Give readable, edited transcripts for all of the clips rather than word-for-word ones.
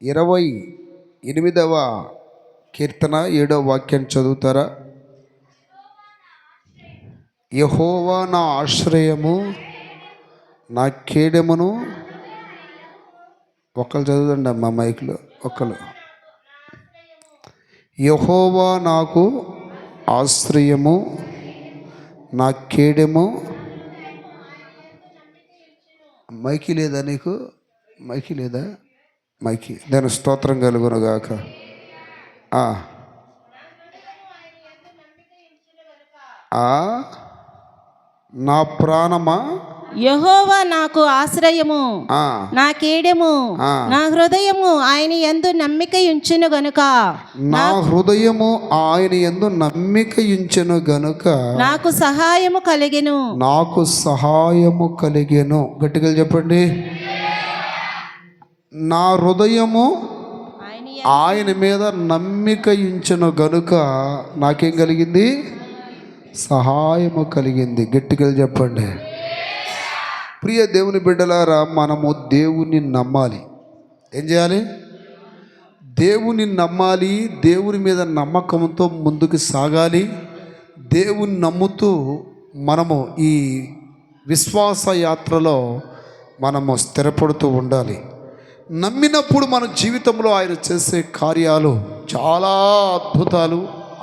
28వ కీర్తన 7వ వాక్యం చదువుతారా? యెహోవా నా ఆశ్రయము, నా కేడెమును. ఒకళ్ళు చదువుదండి అమ్మా మైక్లో ఒకళ్ళు. యెహోవా నాకు ఆశ్రయము, నా కేడెము. మైకి లేదా నీకు? మైకి లేదా? మైకి. దాని స్తోత్రం కలుగునుగాక. నా ప్రాణమా, యెహోవా నాకు ఆశ్రయము, నా కేడెము, నా హృదయము ఆయన యందు నమ్మిక ఉంచెను గనుక. నా హృదయము ఆయన యందు నమ్మిక ఉంచెను గనుక నాకు సహాయము కలిగెను. నాకు సహాయము కలిగెను. గట్టిగా చెప్పండి. నా హృదయము ఆయన మీద నమ్మిక ఉంచెను గనుక నాకేం కలిగింది? సహాయము కలిగింది. గట్టిగా చెప్పండి. ప్రియ దేవుని బిడ్డలారా, మనము దేవుని నమ్మాలి. ఏం చేయాలి? దేవుని నమ్మాలి. దేవుని మీద నమ్మకంతో ముందుకు సాగాలి. దేవుని నమ్ముతూ మనము ఈ విశ్వాస యాత్రలో మనము స్థిరపడుతూ ఉండాలి. నమ్మినప్పుడు మన జీవితంలో ఆయన చేసే కార్యాలు చాలా అద్భుతాలు,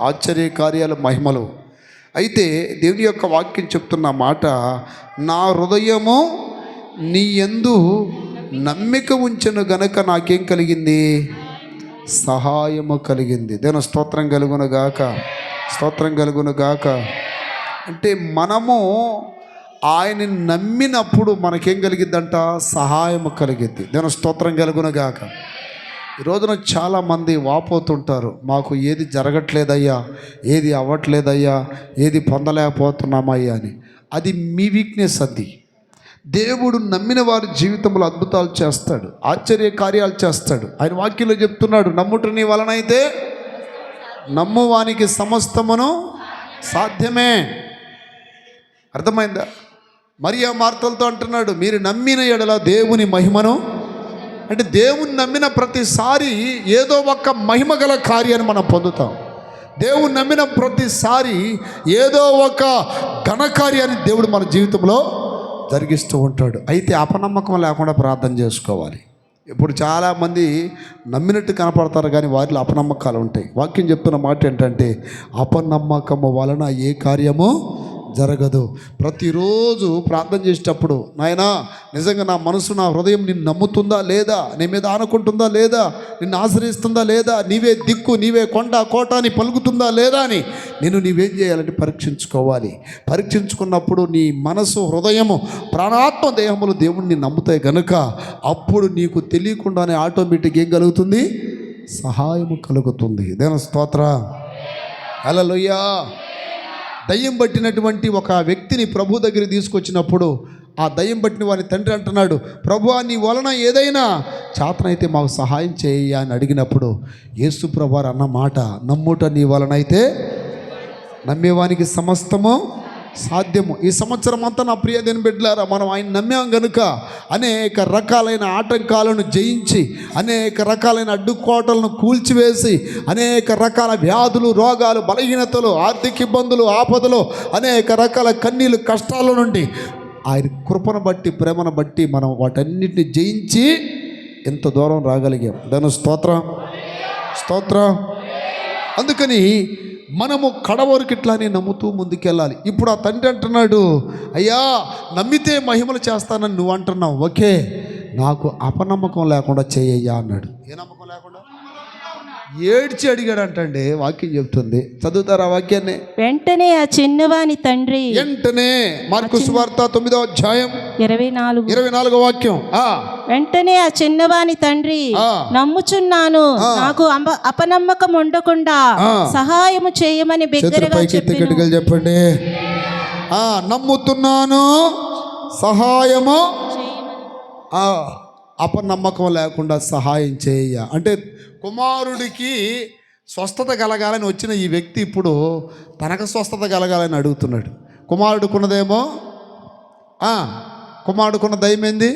ఆశ్చర్య కార్యాలు, మహిమలు. అయితే దేవుని యొక్క వాక్యం చెప్తున్న మాట, నా హృదయము నీ యందు నమ్మిక ఉంచెను గనక నాకేం కలిగింది? సహాయము కలిగింది. దేవుని స్తోత్రం కలుగునుగాక, స్తోత్రం కలుగునుగాక. అంటే మనము ఆయన్ని నమ్మినప్పుడు మనకేం కలిగిద్దంట? సహాయము కలిగిద్ది. దేవుని స్తోత్రం కలుగునుగాక. ఈ రోజున చాలామంది వాపోతుంటారు, మాకు ఏది జరగట్లేదయ్యా, ఏది అవ్వట్లేదయ్యా, ఏది పొందలేకపోతున్నామయ్యా అని. అది మీ వీక్నెస్. అది దేవుడు నమ్మిన వారి జీవితంలో అద్భుతాలు చేస్తాడు, ఆశ్చర్య కార్యాలు చేస్తాడు. ఆయన వాక్యంలో చెప్తున్నాడు, నమ్ముట నీ వలనైతే నమ్మువానికి సమస్తమును సాధ్యమే. అర్థమైందా? మరియా మార్తలతో అంటున్నాడు, మీరు నమ్మిన ఎడల దేవుని మహిమను. అంటే దేవుని నమ్మిన ప్రతిసారి ఏదో ఒక మహిమ గల కార్యాన్ని మనం పొందుతాం. దేవుని నమ్మిన ప్రతిసారి ఏదో ఒక ఘనకార్యాన్ని దేవుడు మన జీవితంలో జరిగిస్తూ ఉంటాడు. అయితే అపనమ్మకం లేకుండా ప్రార్థన చేసుకోవాలి. ఇప్పుడు చాలామంది నమ్మినట్టు కనపడతారు, కానీ వారిలో అపనమ్మకాలు ఉంటాయి. వాక్యం చెప్తున్న మాట ఏంటంటే, అపనమ్మకము వలన ఏ కార్యము జరగదు. ప్రతిరోజు ప్రార్థన చేసేటప్పుడు, నాయనా నిజంగా నా మనసు, నా హృదయం నిన్ను నమ్ముతుందా లేదా, నీ మీద ఆనుకుంటుందా లేదా, నిన్ను ఆశ్రయిస్తుందా లేదా, నీవే దిక్కు, నీవే కొండ కోట అని పలుకుతుందా లేదా అని నీవేం చేయాలంటే పరీక్షించుకోవాలి. పరీక్షించుకున్నప్పుడు నీ మనసు, హృదయము, ప్రాణాత్మ, దేహములు దేవుణ్ణి నమ్ముతాయి కనుక అప్పుడు నీకు తెలియకుండానే ఆటోమేటిక్ ఏం కలుగుతుంది? సహాయము కలుగుతుంది. దేవుని స్తోత్రం. హల్లెలూయా. దయ్యం పట్టినటువంటి ఒక వ్యక్తిని ప్రభు దగ్గర తీసుకొచ్చినప్పుడు ఆ దయ్యం పట్టిన వారి తండ్రి అంటున్నాడు, ప్రభువా నీ వలన ఏదైనా చేతనైతే మాకు సహాయం చేయ అని అడిగినప్పుడు యేసు ప్రభువారు అన్న మాట, నమ్ముట నీ వలనైతే నమ్మేవానికి సమస్తము సాధ్యము. ఈ సంవత్సరం అంతా నా ప్రియ దేవుని బిడ్డలారా, మనం ఆయన నమ్మాం గనుక అనేక రకాలైన ఆటంకాలను జయించి, అనేక రకాలైన అడ్డుకోటలను కూల్చివేసి, అనేక రకాల వ్యాధులు, రోగాలు, బలహీనతలు, ఆర్థిక ఇబ్బందులు, ఆపదలు, అనేక రకాల కన్నీళ్ళు, కష్టాల నుండి ఆయన కృపను బట్టి, ప్రేమను బట్టి మనం వాటన్నిటిని జయించి ఎంత దూరం రాగలిగాం. దాని స్తోత్రం, స్తోత్రం. అందుకని మనము కడవరకు ఇట్లానే నమ్ముతూ ముందుకెళ్ళాలి. ఇప్పుడు ఆ తండ్రి అంటున్నాడు, అయ్యా నమ్మితే మహిమలు చేస్తానని నువ్వు అంటున్నావు, ఓకే, నాకు అపనమ్మకం లేకుండా చేయయ్యా అన్నాడు. ఏ నమ్మకం లేకుండా? ఏడ్చి అడిగాడు అంటండి. వాక్యం చెప్తుంది, చదువుతారు ఆ వాక్యాన్ని. వెంటనే ఆ చిన్నవాని తండ్రి, వెంటనే మార్కు సువార్త 9వ అధ్యాయం 24వ వాక్యం. వెంటనే ఆ చిన్నవాని తండ్రి, నమ్ముచున్నాను, నాకు అపనమ్మకం ఉండకుండా సహాయము చేయమని బిగ్గరగా చెప్పాడు. చెప్పండి. నమ్ముతున్నాను, సహాయము. అపనమ్మకం లేకుండా సహాయం చేయ అంటే కుమారుడికి స్వస్థత కలగాలని వచ్చిన ఈ వ్యక్తి ఇప్పుడు తనకు స్వస్థత కలగాలని అడుగుతున్నాడు. కుమారుడుకున్నదేమో కుమారుడుకున్న దయ్యం ఏంది?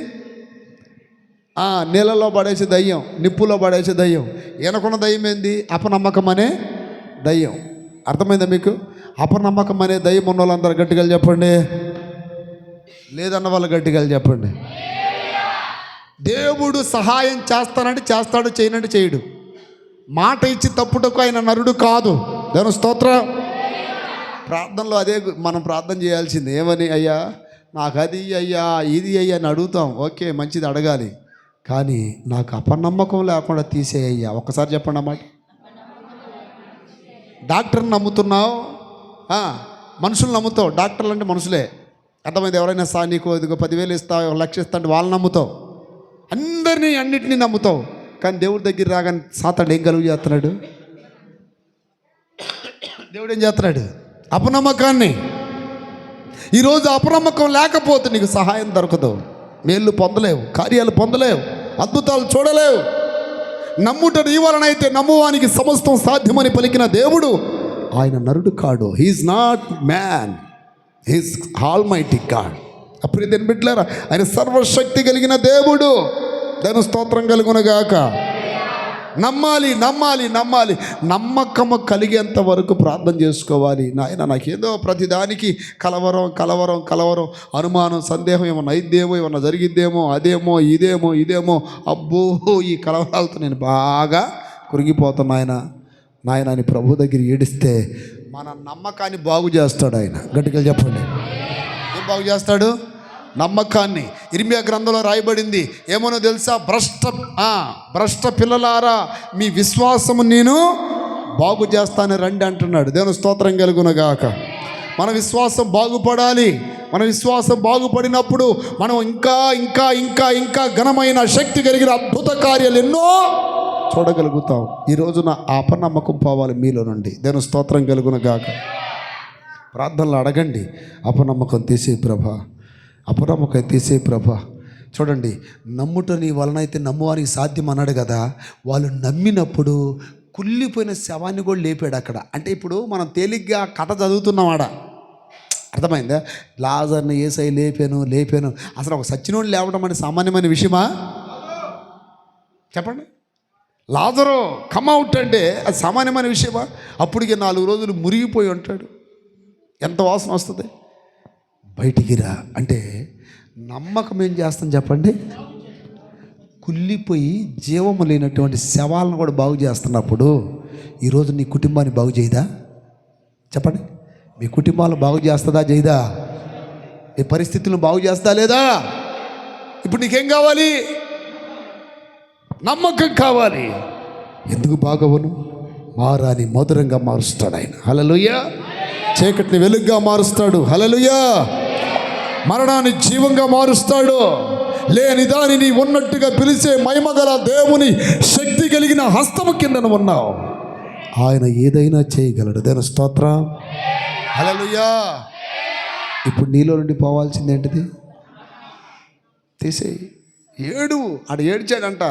నీళ్ళలో పడేసే దయ్యం, నిప్పులో పడేసే దయ్యం. వెనకున్న దయ్యం ఏంది? అపనమ్మకం అనే దయ్యం. అర్థమైందా మీకు? అపనమ్మకం అనే దయ్యం ఉన్న వాళ్ళందరూ గట్టిగా చెప్పండి. లేదన్న వాళ్ళు గట్టిగా చెప్పండి. దేవుడు సహాయం చేస్తానంటే చేస్తాడు, చేయనంటే చేయడు. మాట ఇచ్చి తప్పుటకు ఆయన నరుడు కాదు. దేవుని స్తోత్రం. ప్రార్థనలో అదే మనం ప్రార్థన చేయాల్సింది. ఏమని? అయ్యా నాకు అది అయ్యా ఇది అయ్యా అని అడుగుతాం. ఓకే, మంచిది అడగాలి, కానీ నాకు అపనమ్మకం లేకుండా తీసేయ్యా. ఒక్కసారి చెప్పండి అన్నమాట. డాక్టర్ని నమ్ముతున్నావు, మనుషులు నమ్ముతావు. డాక్టర్లు అంటే మనుషులే. అర్థమైంది? ఎవరైనా నీకు ఇదిగో 10,000 ఇస్తావు, 1,00,000 ఇస్తా అంటే వాళ్ళు నమ్ముతావు. అందరినీ అన్నిటినీ నమ్ముతావు. కానీ దేవుడి దగ్గర రాగానే సాతాడు ఏం కలుగు చేస్తున్నాడు? దేవుడు ఏం చేస్తున్నాడు? అపనమ్మకాన్ని. ఈరోజు అపనమ్మకం లేకపోతే నీకు సహాయం దొరకదు, మేళ్ళు పొందలేవు, కార్యాలు పొందలేవు, అద్భుతాలు చూడలేవు. నమ్ముట నీ వలనైతే నమ్మువానికి సమస్తం సాధ్యమని పలికిన దేవుడు ఆయన నరుడు కాడు. He's not man, he's almighty god. అప్పుడు దీన్ని బిడ్డలారా, ఆయన సర్వశక్తి కలిగిన దేవుడు. దాని స్తోత్రం కలుగునుగాక. నమ్మాలి, నమ్మాలి, నమ్మాలి. నమ్మకము కలిగేంత వరకు ప్రార్థన చేసుకోవాలి. నాయన నాకేదో ప్రతిదానికి కలవరం కలవరం కలవరం, అనుమానం, సందేహం, ఏమన్నా అయిద్దేమో, ఏమన్నా జరిగిద్దేమో, అదేమో ఇదేమో ఇదేమో, అబ్బో ఈ కలవరాలతో నేను బాగా కురిగిపోతున్నా. నాయన అని ప్రభు దగ్గర ఏడిస్తే మన నమ్మకాన్ని బాగు చేస్తాడు ఆయన. గట్టిగా చెప్పండి. ఏం బాగు చేస్తాడు? నమ్మకాన్ని. ఇర్మియా గ్రంథంలో రాయబడింది ఏమనో తెలుసా? భ్రష్ట పిల్లలారా మీ విశ్వాసము నేను బాగు చేస్తాను రండి అంటున్నాడు. దేవుని స్తోత్రం కలుగునుగాక. మన విశ్వాసం బాగుపడాలి. మన విశ్వాసం బాగుపడినప్పుడు మనం ఇంకా ఇంకా ఇంకా ఇంకా ఘనమైన శక్తి కలిగిన అద్భుత కార్యాలు ఎన్నో చూడగలుగుతాం. ఈ రోజున అపనమ్మకం పోవాలి మీలో నుండి. దేవుని స్తోత్రం కలుగునుగాక. ప్రార్థనలు అడగండి, అపనమ్మకం తీసే ప్రభా, అపనమ్మకం తీసే ప్రభా. చూడండి, నమ్ముట నీ వలనైతే నమ్మువానికి సాధ్యం అన్నాడు కదా. వాళ్ళు నమ్మినప్పుడు కుళ్ళిపోయిన శవాన్ని కూడా లేపాడు అక్కడ. అంటే ఇప్పుడు మనం తేలిగ్గా కథ చదువుతున్నామాడ, అర్థమైందా? లాజర్ని యేసయ్య లేపాను. అసలు ఒక సచ్చినోడు లేవడం అంటే సామాన్యమైన విషయమా? చెప్పండి. లాజరు కమ్ అవుట్ అంటే అది సామాన్యమైన విషయమా? అప్పటికి 4 రోజులు మురిగిపోయి ఉంటాడు. ఎంత వాసన వస్తుంది. బయటికి రా అంటే నమ్మకం ఏం చేస్తాం చెప్పండి? కుళ్ళిపోయి జీవము లేనటువంటి శవాలను కూడా బాగు చేస్తున్నప్పుడు ఈరోజు నీ కుటుంబాన్ని బాగు చేయదా? చెప్పండి. మీ కుటుంబాలను బాగు చేస్తుందా చేయదా? నీ పరిస్థితులను బాగు చేస్తా లేదా? ఇప్పుడు నీకేం కావాలి? నమ్మకం కావాలి. ఎందుకు బాగవను? మారాని మధురంగా మారుస్తాడు ఆయన. హల్లెలూయా. చీకటిని వెలుగుగా మారుస్తాడు. హల్లెలూయా. మరణాన్ని జీవంగా మారుస్తాడు. లేని దానిని ఉన్నట్టుగా పిలిచే మహిమగల దేవుని శక్తి కలిగిన హస్తము కిందన ఉన్నావు. ఆయన ఏదైనా చేయగలడు. దేవుని స్తోత్రం. హల్లెలూయా. ఇప్పుడు నీలో నుండి పోవాల్సింది ఏంటిది? తీసేయి. ఆడు ఏడ్చాడంట.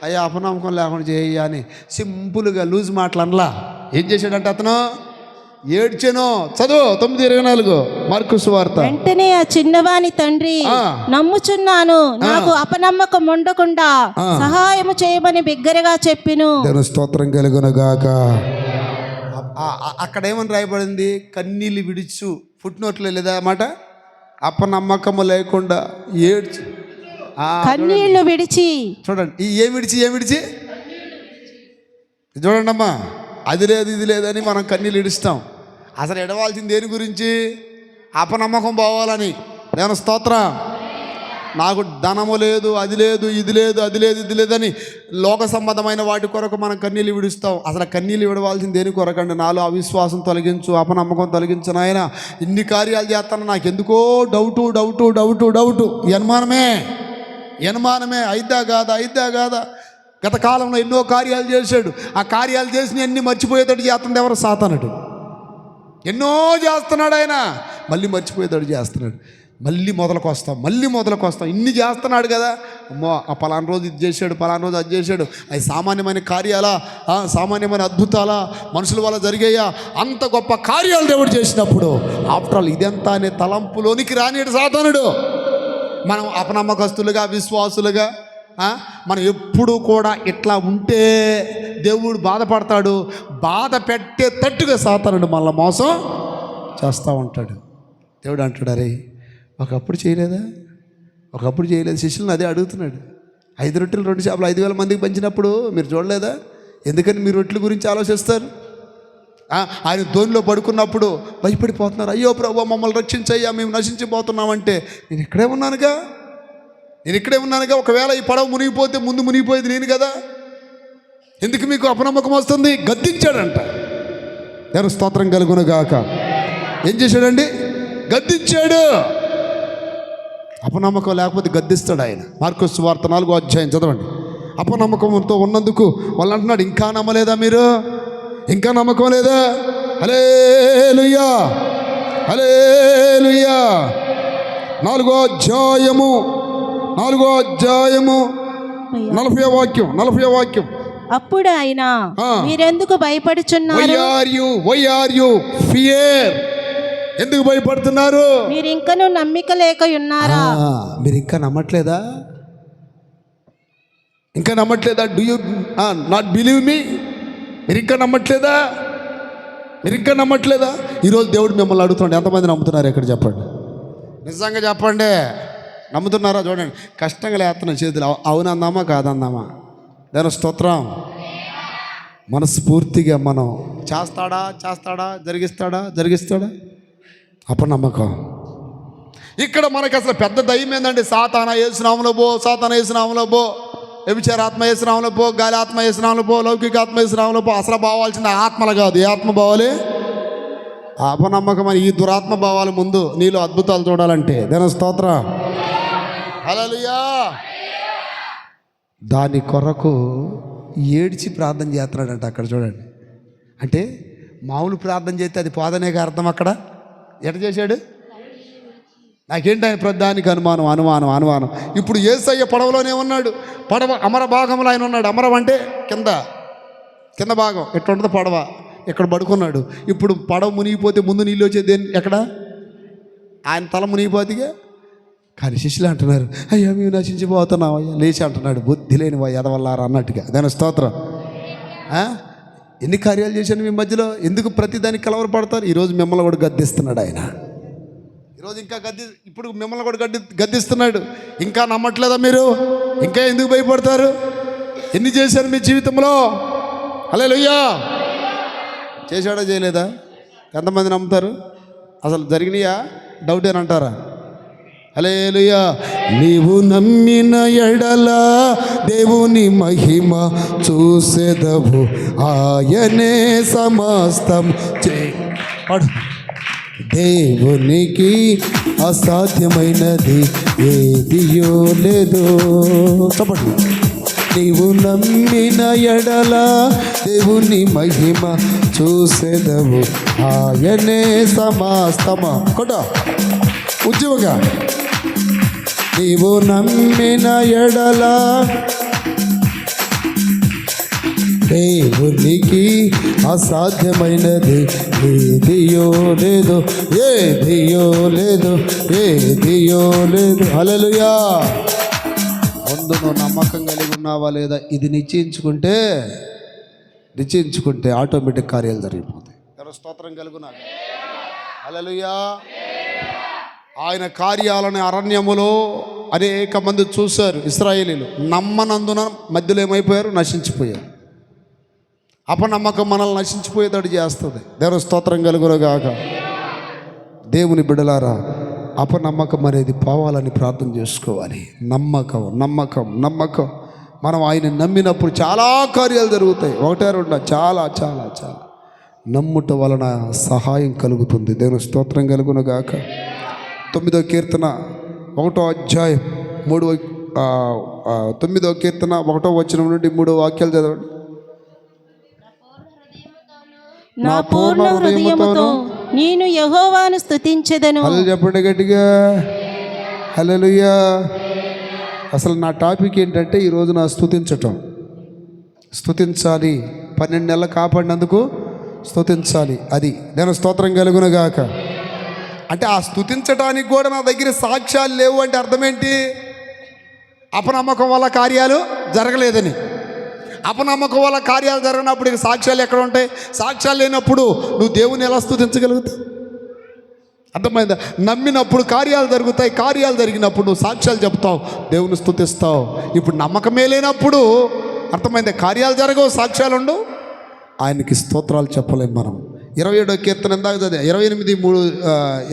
అయ్యా అపనమ్మకం లేకుండా చేయ అని సింపుల్గా లూజ్ మాటలు అనలా. ఏం చేశాడంట అతను? ఏడ్చాను. చదువు 9:24 మార్కు సువార్త. వెంటనే ఆ చిన్నవాని తండ్రి నమ్ముచున్నాను, నాకు అపనమ్మకం ఉండకుండా సహాయము చేయమని బిగ్గరగా చెప్పిను. దేవుని స్తోత్రం కలుగునుగాక. అక్కడ ఏమని రాయబడింది? కన్నీళ్ళు విడుచు. ఫుట్ నోట్లో లేదా మాట? అపనమ్మకము లేకుండా ఏడ్చు, కన్నీళ్లు విడిచి. చూడండి, ఏం విడిచి చూడండి అమ్మా. అది లేదు ఇది లేదని మనం కన్నీళ్ళు ఇడుస్తాం. అసలు ఎడవాల్సింది దేని గురించి? అపనమ్మకం పోవాలని. దేవుని స్తోత్రం. నాకు ధనము లేదు, అది లేదు, ఇది లేదు, అది లేదు, ఇది లేదని లోక సంబంధమైన వాటి కొరకు మనం కన్నీళ్ళు విడుస్తాం. అసలు కన్నీళ్ళు విడవాల్సింది దేని కొరకండి? నాలో అవిశ్వాసం తొలగించు, అపనమ్మకం తొలగించు నాయన. ఇన్ని కార్యాలు చేస్తాను, నాకు ఎందుకో డౌటు. అనుమానమే. అయిద్దా కాదా? గత కాలంలో ఎన్నో కార్యాలు చేశాడు. ఆ కార్యాలు చేసిన అన్ని మర్చిపోయేటట్టు చేస్తుంది ఎవరు? సాతానుడు. ఎన్నో చేస్తున్నాడు ఆయన, మళ్ళీ మర్చిపోయేటట్టు చేస్తున్నాడు. మళ్ళీ మొదలకు వస్తాం. ఇన్ని చేస్తున్నాడు కదా. అమ్మో ఆ పలానా రోజు ఇది చేశాడు, పలానా రోజు అది చేశాడు. అవి సామాన్యమైన కార్యాలా? సామాన్యమైన అద్భుతాలా? మనుషుల వల్ల జరిగాయా? అంత గొప్ప కార్యాలు దేవుడు చేసినప్పుడు ఆఫ్టర్ ఆల్ ఇదంతా అనే తలంపులోనికి రానిడు సాతానుడు. మనం అపనమ్మకస్తులుగా, విశ్వాసులుగా మనం ఎప్పుడు కూడా ఇట్లా ఉంటే దేవుడు బాధపడతాడు. బాధ పెట్టేటట్టుగా సాతానుడు మళ్ళీ మోసం చేస్తూ ఉంటాడు. దేవుడు అంటాడు, అరే ఒకప్పుడు చేయలేదా, ఒకప్పుడు చేయలేదు. శిష్యులను అదే అడుగుతున్నాడు. 5 రొట్టెలు 2 చేపలు 5,000 మందికి పంచినప్పుడు మీరు చూడలేదా? ఎందుకని మీరు రొట్టెల గురించి ఆలోచిస్తారు? ఆయన ధోనిలో పడుకున్నప్పుడు భయపడిపోతున్నారు. అయ్యో ప్రభు మమ్మల్ని రక్షించయ్యా, మేము నశించిపోతున్నామంటే నేను ఇక్కడే ఉన్నానుగా, ఒకవేళ ఈ పడవ మునిగిపోతే ముందు మునిగిపోయేది నేను కదా, ఎందుకు మీకు అపనమ్మకం వస్తుంది? గద్దించాడంట. ఎవరు స్తోత్రం కలుగునుగాక. ఏం చేశాడండి? గద్దించాడు. అపనమ్మకం లేకపోతే గద్దిస్తాడు ఆయన. మార్కొస్ సువార్త 4వ అధ్యాయం చదవండి. అపనమ్మకంతో ఉన్నందుకు వాళ్ళు అంటున్నాడు, ఇంకా నమ్మలేదా మీరు? ఇంకా నమ్మకం లేదా? హల్లెలూయా, హల్లెలూయా. 4వ అధ్యాయము 40వ వాక్యం. అప్పుడు ఆయన, మీరెందుకు భయపడుచున్నారు? Why are you fear? ఎందుకు భయపడుతున్నారు? మీరు ఇంకనూ నమ్మిక లేక ఉన్నారా? మీరు ఇంకా నమ్మట్లేదా? Do you not believe me? మీరు ఇంకా నమ్మట్లేదా? ఈరోజు దేవుడు మిమ్మల్ని అడుగుతున్నాడు, ఎంతమంది నమ్ముతున్నారు? ఎక్కడ చెప్పండి, నిజంగా చెప్పండి. నమ్ముతున్నారా? చూడండి, కష్టంగా లేస్తున్న చేతులు. అవునందామా కాదందామా? దాని స్తోత్రం. మనస్ఫూర్తిగా మనం చేస్తాడా జరిగిస్తాడా అపనమ్మకం. ఇక్కడ మనకి అసలు పెద్ద దయ్యం ఏంటంటే, సాతానా యేసునామములో పో, వ్యభిచారాత్మ యేసునామములో పో, గాలి ఆత్మ యేసునామములో పో, లౌకిక ఆత్మ యేసునామములో పో. అసలు పోవాల్సింది ఆత్మలు కాదు. ఏ ఆత్మ పోవాలి? అపనమ్మకం అని ఈ దురాత్మ భావాల ముందు నీలో అద్భుతాలు చూడాలంటే దేవుని స్తోత్రం. హల్లెలూయా. దాని కొరకు ఏడ్చి ప్రార్థన చేస్తున్నాడంట. అక్కడ చూడండి, అంటే మామూలు ప్రార్థన చేస్తే అది పోదనేగా అర్థం. అక్కడ ఎట చేశాడు? నాకేంటి ఆయన ప్రధానికి అనుమానం. ఇప్పుడు యేసయ్య పడవలోనే ఉన్నాడు. పడవ అమర భాగంలో ఆయన ఉన్నాడు. అమరం అంటే కింద భాగం. ఎట్లా ఉంటుంది పడవ? ఇక్కడ పడుకున్నాడు. ఇప్పుడు పడవ మునిగిపోతే ముందు నీళ్ళు వచ్చేది ఎక్కడ? ఆయన తల మునిగిపోతేగా. కానీ శిష్యులు అంటున్నారు, అయ్యా మేము నశించిపోతున్నాం అయ్యా. లేచి అంటున్నాడు, బుద్ధి లేని ఎదవల్లారా అన్నట్టుగా. దాని స్తోత్రం. ఎన్ని కార్యాలు చేశాను మీ మధ్యలో, ఎందుకు ప్రతి దానికి కలవరపడతారు? ఈరోజు మిమ్మల్ని కూడా గద్దిస్తున్నాడు ఆయన. ఇప్పుడు మిమ్మల్ని కూడా గద్దిస్తున్నాడు. ఇంకా నమ్మట్లేదా మీరు? ఇంకా ఎందుకు భయపడతారు? ఎన్ని చేశారు మీ జీవితంలో? హల్లెలూయా. చేశాడా చేయలేదా? ఎంతమంది నమ్ముతారు? అసలు జరిగినాయా? డౌట్ ఏనంటారా? హల్లెలూయా. నీవు నమ్మిన ఎడల దేవుని మహిమ చూసెదవు, ఆయనే సమస్తం దేవునికి అసాధ్యమైనది ఏదియో లేదు. చెప్పండి. నీవు నమ్మిన ఎడల దేవుని మహిమ చూసెదవు, ఆయనే సమస్తమా కొట ఉద్యోగంగా. నీవు నమ్మిన ఎడల దేవునికి అసాధ్యమైనది ఏదియో లేదు. హల్లెలూయా. ముందు నువ్వు నమ్మకం కలిగి ఉన్నావా లేదా ఇది నిశ్చయించుకుంటే ఆటోమేటిక్ కార్యాలు జరిగిపోతాయి. స్తోత్రం కలుగునా. హల్లెలూయా. ఆయన కార్యాలను అరణ్యములో అనేక మంది చూశారు. ఇశ్రాయేలీలు నమ్మనందున మధ్యలో ఏమైపోయారు? నశించిపోయారు. అపనమ్మకం మనల్ని నశించిపోయేటట్టు చేస్తుంది. దేవుని స్తోత్రం కలుగునుగాక. దేవుని బిడ్డలారా, అపనమ్మకం అనేది పోవాలని ప్రార్థన చేసుకోవాలి. నమ్మకం. మనం ఆయన నమ్మినప్పుడు చాలా కార్యాలు జరుగుతాయి. 1-2 చాలా నమ్ముట వలన సహాయం కలుగుతుంది. దేవుని స్తోత్రం కలుగునుగాక. 9వ కీర్తన 1వ అధ్యాయం 9వ కీర్తన 1వ వచనం నుండి 3వ వాక్యాలు చదవండి. నా పూర్ణ హృదయముతో నేను యెహోవాను స్తుతించెదను. హల్లెలూయా. చెప్పండి గట్టిగా, హల్లెలూయా. అసలు నా టాపిక్ ఏంటంటే ఈరోజు నా స్తుతించాలి. 12 నెలలు కాపాడినందుకు స్తుతించాలి. అది నేను స్తోత్రం కలుగునుగాక. అంటే ఆ స్తుతించడానికి కూడా నా దగ్గర సాక్ష్యాలు లేవు అంటే అర్థం ఏంటి? అపనమ్మకం వల్ల కార్యాలు జరగలేదని. అపనమ్మకం వల్ల కార్యాలు జరగనప్పుడు ఇక సాక్ష్యాలు ఎక్కడ ఉంటాయి? సాక్ష్యాలు లేనప్పుడు నువ్వు దేవుని ఎలా స్తుతించగలుగుతావు? అర్థమైందా? నమ్మినప్పుడు కార్యాలు జరుగుతాయి, కార్యాలు జరిగినప్పుడు నువ్వు సాక్ష్యాలు చెప్తావు, దేవుని స్తుతిస్తావు. ఇప్పుడు నమ్మకమే లేనప్పుడు అర్థమైందా? కార్యాలు జరగవు, సాక్ష్యాలు ఉండవు, ఆయనకి స్తోత్రాలు చెప్పలేము మనం. 27వ కీర్తన ఇందాక చదివా, 28:3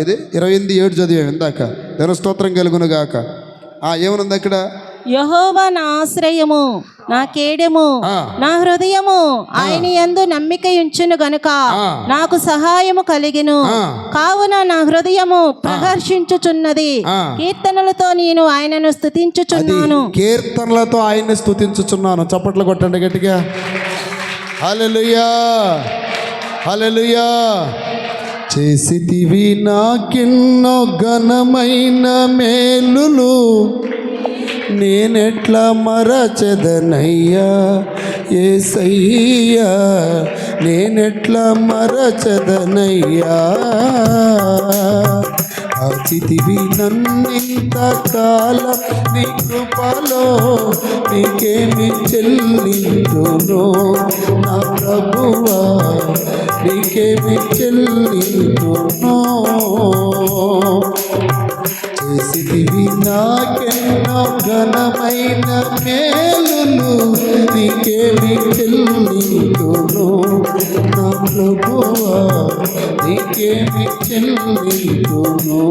ఇది 28:7 చదివాం ఇందాక. దేవుని స్తోత్రం కలుగును గాక. ఏమనుంది అక్కడ? యెహోవా నా ఆశ్రయము, నా కేడెము, నా హృదయము, ఆయన యందు నమ్మిక ఉంచును గనుక నాకు సహాయము కలిగెను. కావున నా హృదయము ప్రహర్షించుచున్నది, కీర్తనలతో నేను ఆయనను స్తుతించుచున్నాను. కీర్తనలతో ఆయన్ని స్తుతించుచున్నాను. చప్పట్లు కొట్టండి గట్టిగా. హల్లెలూయా, హల్లెలూయా. చేసితివి నాకెన్నో ఘనమైన మేలులు, నేనెట్లా మరచెదనయ్యా యేసయ్యా, నేనెట్లా మరచెదనయ్యా. కాచితివి నన్నింత కాలం నీ కృపలో, నీకేమి చెల్లిందును నా ప్రభువా, నీకేమి చెల్లిందును. చేసితివి నాకెన్నో ఘనమైన మేలులు, నీకేమి చెల్లిందును నా ప్రభువా, నీకేమి చెల్లిందును.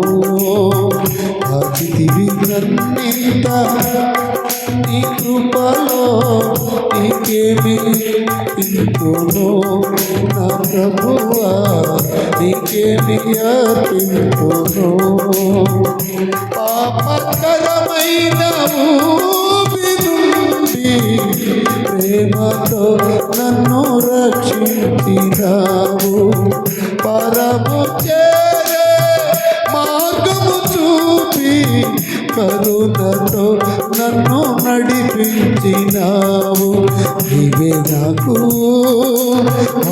కాచితివి నన్నింత నీ కృపలో, నీకేమి చెల్లిందును నా ప్రభువా, నీకేమి అర్పింతును. పాపకరమైన ఊబి నుండి ప్రేమతో నన్ను రక్షించినావు, పరము చేరే మార్గము చూపి కరుణతో నన్ను నడిపించినావు. నీవే నాకు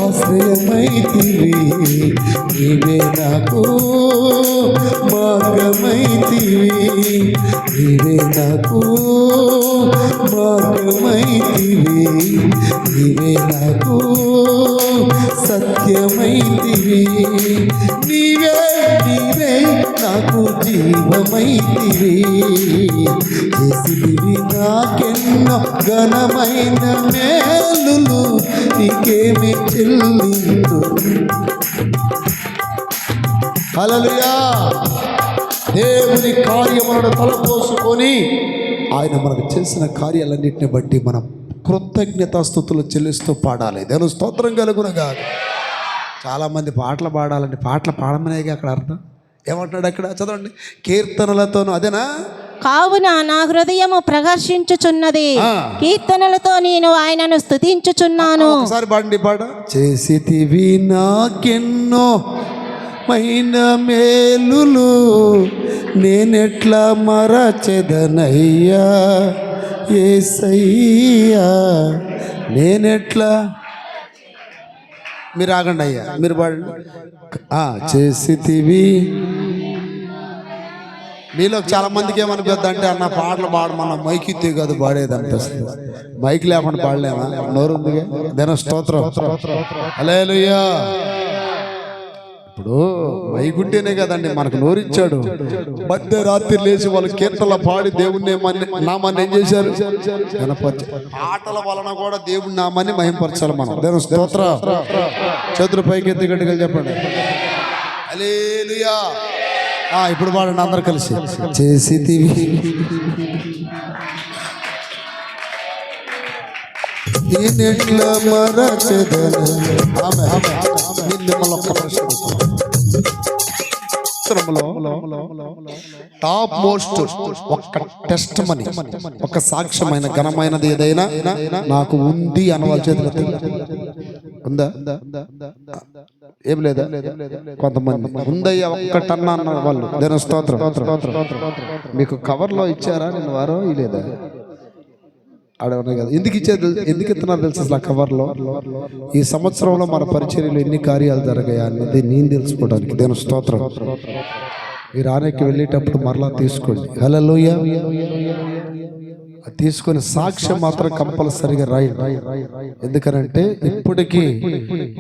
ఆశ్రయమైతివి, నీవే నాకు మార్గమైతివి, నీవే నాకు మార్గమైతివి, నీవే నాకు సత్యమైతివి, నీవే నీవే నాకు జీవమైతివి. చేసితివి నాకెన్నో ఘనమైన మేలులు, నీకేమి చెల్లిందు. హల్లెలూయా. దేవుని కార్యములను తలపోసుకొని ఆయన మనకు చేసిన కార్యాలన్నింటిని బట్టి మనం కృతజ్ఞతాస్తుతులు చెల్లిస్తూ పాడాలి. దేవుని స్తోత్రం కలుగునుగా. చాలామంది పాటలు పాడాలంటే పాటలు పాడమనేగా అక్కడ అర్థం. ఏమంటున్నాడు అక్కడ? చదవండి. కీర్తనలతోనూ, అదేనా? కావున నా హృదయము ప్రహర్షించుచున్నది, కీర్తనలతో నేను ఆయనను స్తుతించుచున్నాను. ఒకసారి పాడండి పాట. చేసితివి నాకెన్నో మైన మేలులు, నేనెట్లా మరచెదనయ్యా యేసయ్యా, నేనెట్లా. మీరు ఆగండి అయ్యా, మీరు పాడండి. చేసితివి. మీలో చాలా మందికి ఏమనిపిద్ది అంటే, అన్న పాటలు పాడమన్నా మైక్ ఇస్తే కాదు పాడేది అనిపిస్తుంది. మైక్ లేకుండా పాడలేమా? నోరు ఉందిగా. దేవుని స్తోత్రం. హల్లెలూయా. ఇప్పుడు మైక్ ఉంటేనే కదండి మనకు నోరిచ్చాడు. మధ్యరాత్రి లేచి వాళ్ళు కీర్తనలు పాడి దేవుని నామాన్ని ఏం చేశారు? గణపరచ. పాటల వలన కూడా దేవుని నామాన్ని మహింపరచాలి మనం. దేవుని స్తోత్రం. చేతులు పైకి ఎత్తి గట్టిగా చెప్పండి. హల్లెలూయా. ఇప్పుడు పాడండి అందరు కలిసి. చేసితివి నేనెట్లా మరచెదను. మిమ్మల్ని ఒక్క ప్రశ్న, టాప్ మోస్ట్ ఒక్క టెస్ట్ మనీ, ఒక సాక్ష్యమైన ఘనమైనది ఏదైనా నాకు ఉంది అన్నవాళ్ళ చేతులు ఉందా? ఏం లేదా? కొంతమంది ఉందయ్యా ఒక్కటన్నా అన్న వాళ్ళు. దేవుని స్తోత్రం. మీకు కవర్లో ఇచ్చారా నేను వారో లేదా? అడగనే కదా. ఎందుకు ఇచ్చేది, ఎందుకు ఇస్తున్నారు తెలుసు అసలు ఆ కవర్లో? ఈ సంవత్సరంలో మన పరిచర్యలో ఎన్ని కార్యాలు జరిగాయా అన్నది నేను తెలుసుకోవడానికి. దేవుని స్తోత్రం. మీరు ఆనకి వెళ్ళేటప్పుడు మరలా తీసుకోండి. హల్లెలూయా. అది తీసుకొని సాక్ష్యం మాత్రం కంపల్సరిగా రాయి. ఎందుకనంటే ఇప్పటికీ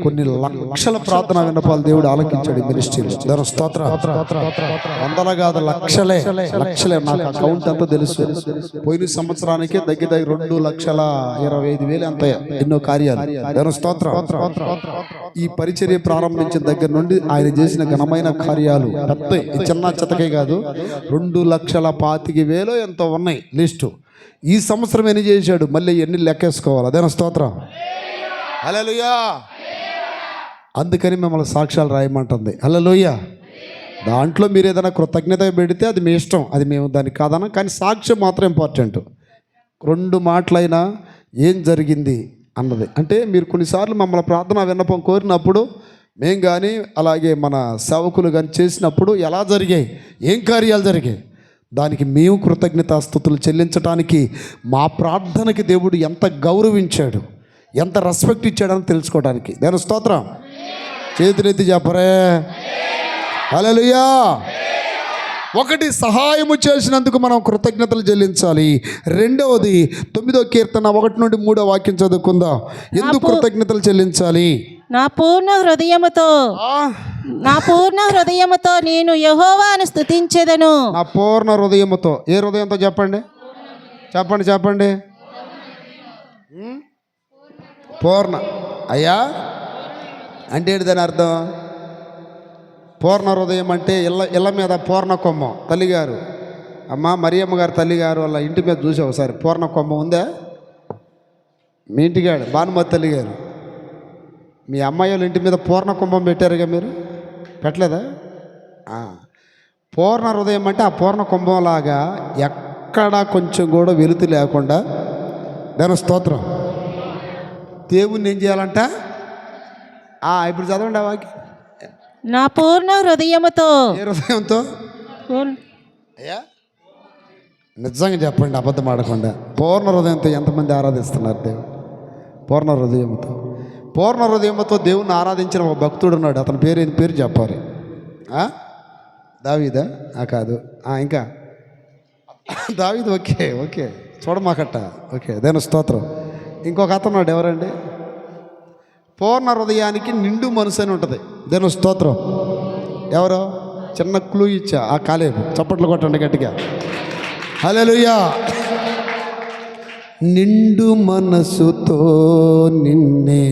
కొన్ని లక్షల ప్రార్థన విన్నపాలు దేవుడు ఆలకించాడు ఈ మినిస్ట్రీలో. దాని స్తోత్రం. వందల కాదు లక్షలే. నాకు అకౌంట్ అంతా తెలుసు. పోయిన సంవత్సరానికి దగ్గర 2,25,000 అంత ఎన్నో కార్యాలు. దాని స్తోత్రం. ఈ పరిచర్య ప్రారంభించిన దగ్గర నుండి ఆయన చేసిన ఘనమైన కార్యాలు పెద్ద చిన్న చితకే కాదు, 2,25,000 ఎంతో ఉన్నాయి లిస్టు. ఈ సంవత్సరం ఎన్ని చేశాడు మళ్ళీ ఎన్ని లెక్కేసుకోవాలి. అదేనా స్తోత్రం. హల్లెలూయా. అందుకని మిమ్మల్ని సాక్ష్యాలు రాయమంటుంది. హల్లెలూయా. దాంట్లో మీరు ఏదైనా కృతజ్ఞత పెడితే అది మీ ఇష్టం, అది మేము దానికి కాదన్నా, కానీ సాక్ష్యం మాత్రం ఇంపార్టెంట్. 2 మాటలైనా ఏం జరిగింది అన్నది. అంటే మీరు కొన్నిసార్లు మమ్మల్ని ప్రార్థన విన్నపం కోరినప్పుడు మేము కానీ అలాగే మన సేవకులు కానీ చేసినప్పుడు ఎలా జరిగాయి, ఏం కార్యాలు జరిగాయి, దానికి మేము కృతజ్ఞతాస్తుతులు చెల్లించడానికి మా ప్రార్థనకి దేవుడు ఎంత గౌరవించాడు, ఎంత రెస్పెక్ట్ ఇచ్చాడని తెలుసుకోవడానికి. దాని స్తోత్రం. చేతులెత్తి చెప్పరే హల్లెలూయా. ఒకటి, సహాయము చేసినందుకు మనం కృతజ్ఞతలు చెల్లించాలి. రెండవది 9వ కీర్తన 1 నుండి 3వ వాక్యం చదువుకుందాం. ఎందుకు కృతజ్ఞతలు చెల్లించాలి? నా పూర్ణ హృదయముతో నేను యెహోవాను స్తుతించెదను. నా పూర్ణ హృదయముతో. ఏ హృదయంతో చెప్పండి, చెప్పండి, చెప్పండి. పూర్ణ అయ్యా అంటే ఏంటి దాని అర్థం? పూర్ణ హృదయం అంటే ఇళ్ళ మీద పూర్ణ కొమ్మ. తల్లిగారు అమ్మ మరియమ్మ గారు తల్లిగారు వాళ్ళ ఇంటి మీద చూసే ఒకసారి పూర్ణ కొమ్మ ఉందా? మీ ఇంటికాడు భానుమతి తల్లిగారు మీ అమ్మాయి వాళ్ళ ఇంటి మీద పూర్ణ కుంభం పెట్టారుగా, మీరు పెట్టలేదా? పూర్ణ హృదయం అంటే ఆ పూర్ణ కుంభంలాగా ఎక్కడా కొంచెం కూడా వెలుతు లేకుండా. దాని స్తోత్రం. దేవుణ్ణి ఏం చేయాలంట? ఇప్పుడు చదవండి ఆ వాక్యం. నా పూర్ణ హృదయముతో. ఏ హృదయంతో అయ్యా? నిజంగా చెప్పండి, అబద్ధం ఆడకుండా. పూర్ణ హృదయంతో ఎంతమంది ఆరాధిస్తున్నారు దేవుడు? పూర్ణ హృదయంతో. పూర్ణ హృదయంతో దేవుణ్ణి ఆరాధించిన ఒక భక్తుడు ఉన్నాడు. అతని పేరు చెప్పాలి. దావీదా? కాదు, ఇంకా దావీదు. ఓకే చూడమాకట్ట. ఓకే, దేని స్తోత్రం. ఇంకొక అతను ఎవరండి? పూర్ణ హృదయానికి నిండు మనసు అని ఉంటుంది. దేని స్తోత్రం. ఎవరో చిన్న క్లూ ఇచ్చా. కాలేబు. చప్పట్లు కొట్టండి గట్టిగా. హల్లెలూయా. నిండు మనసుతో నిన్నే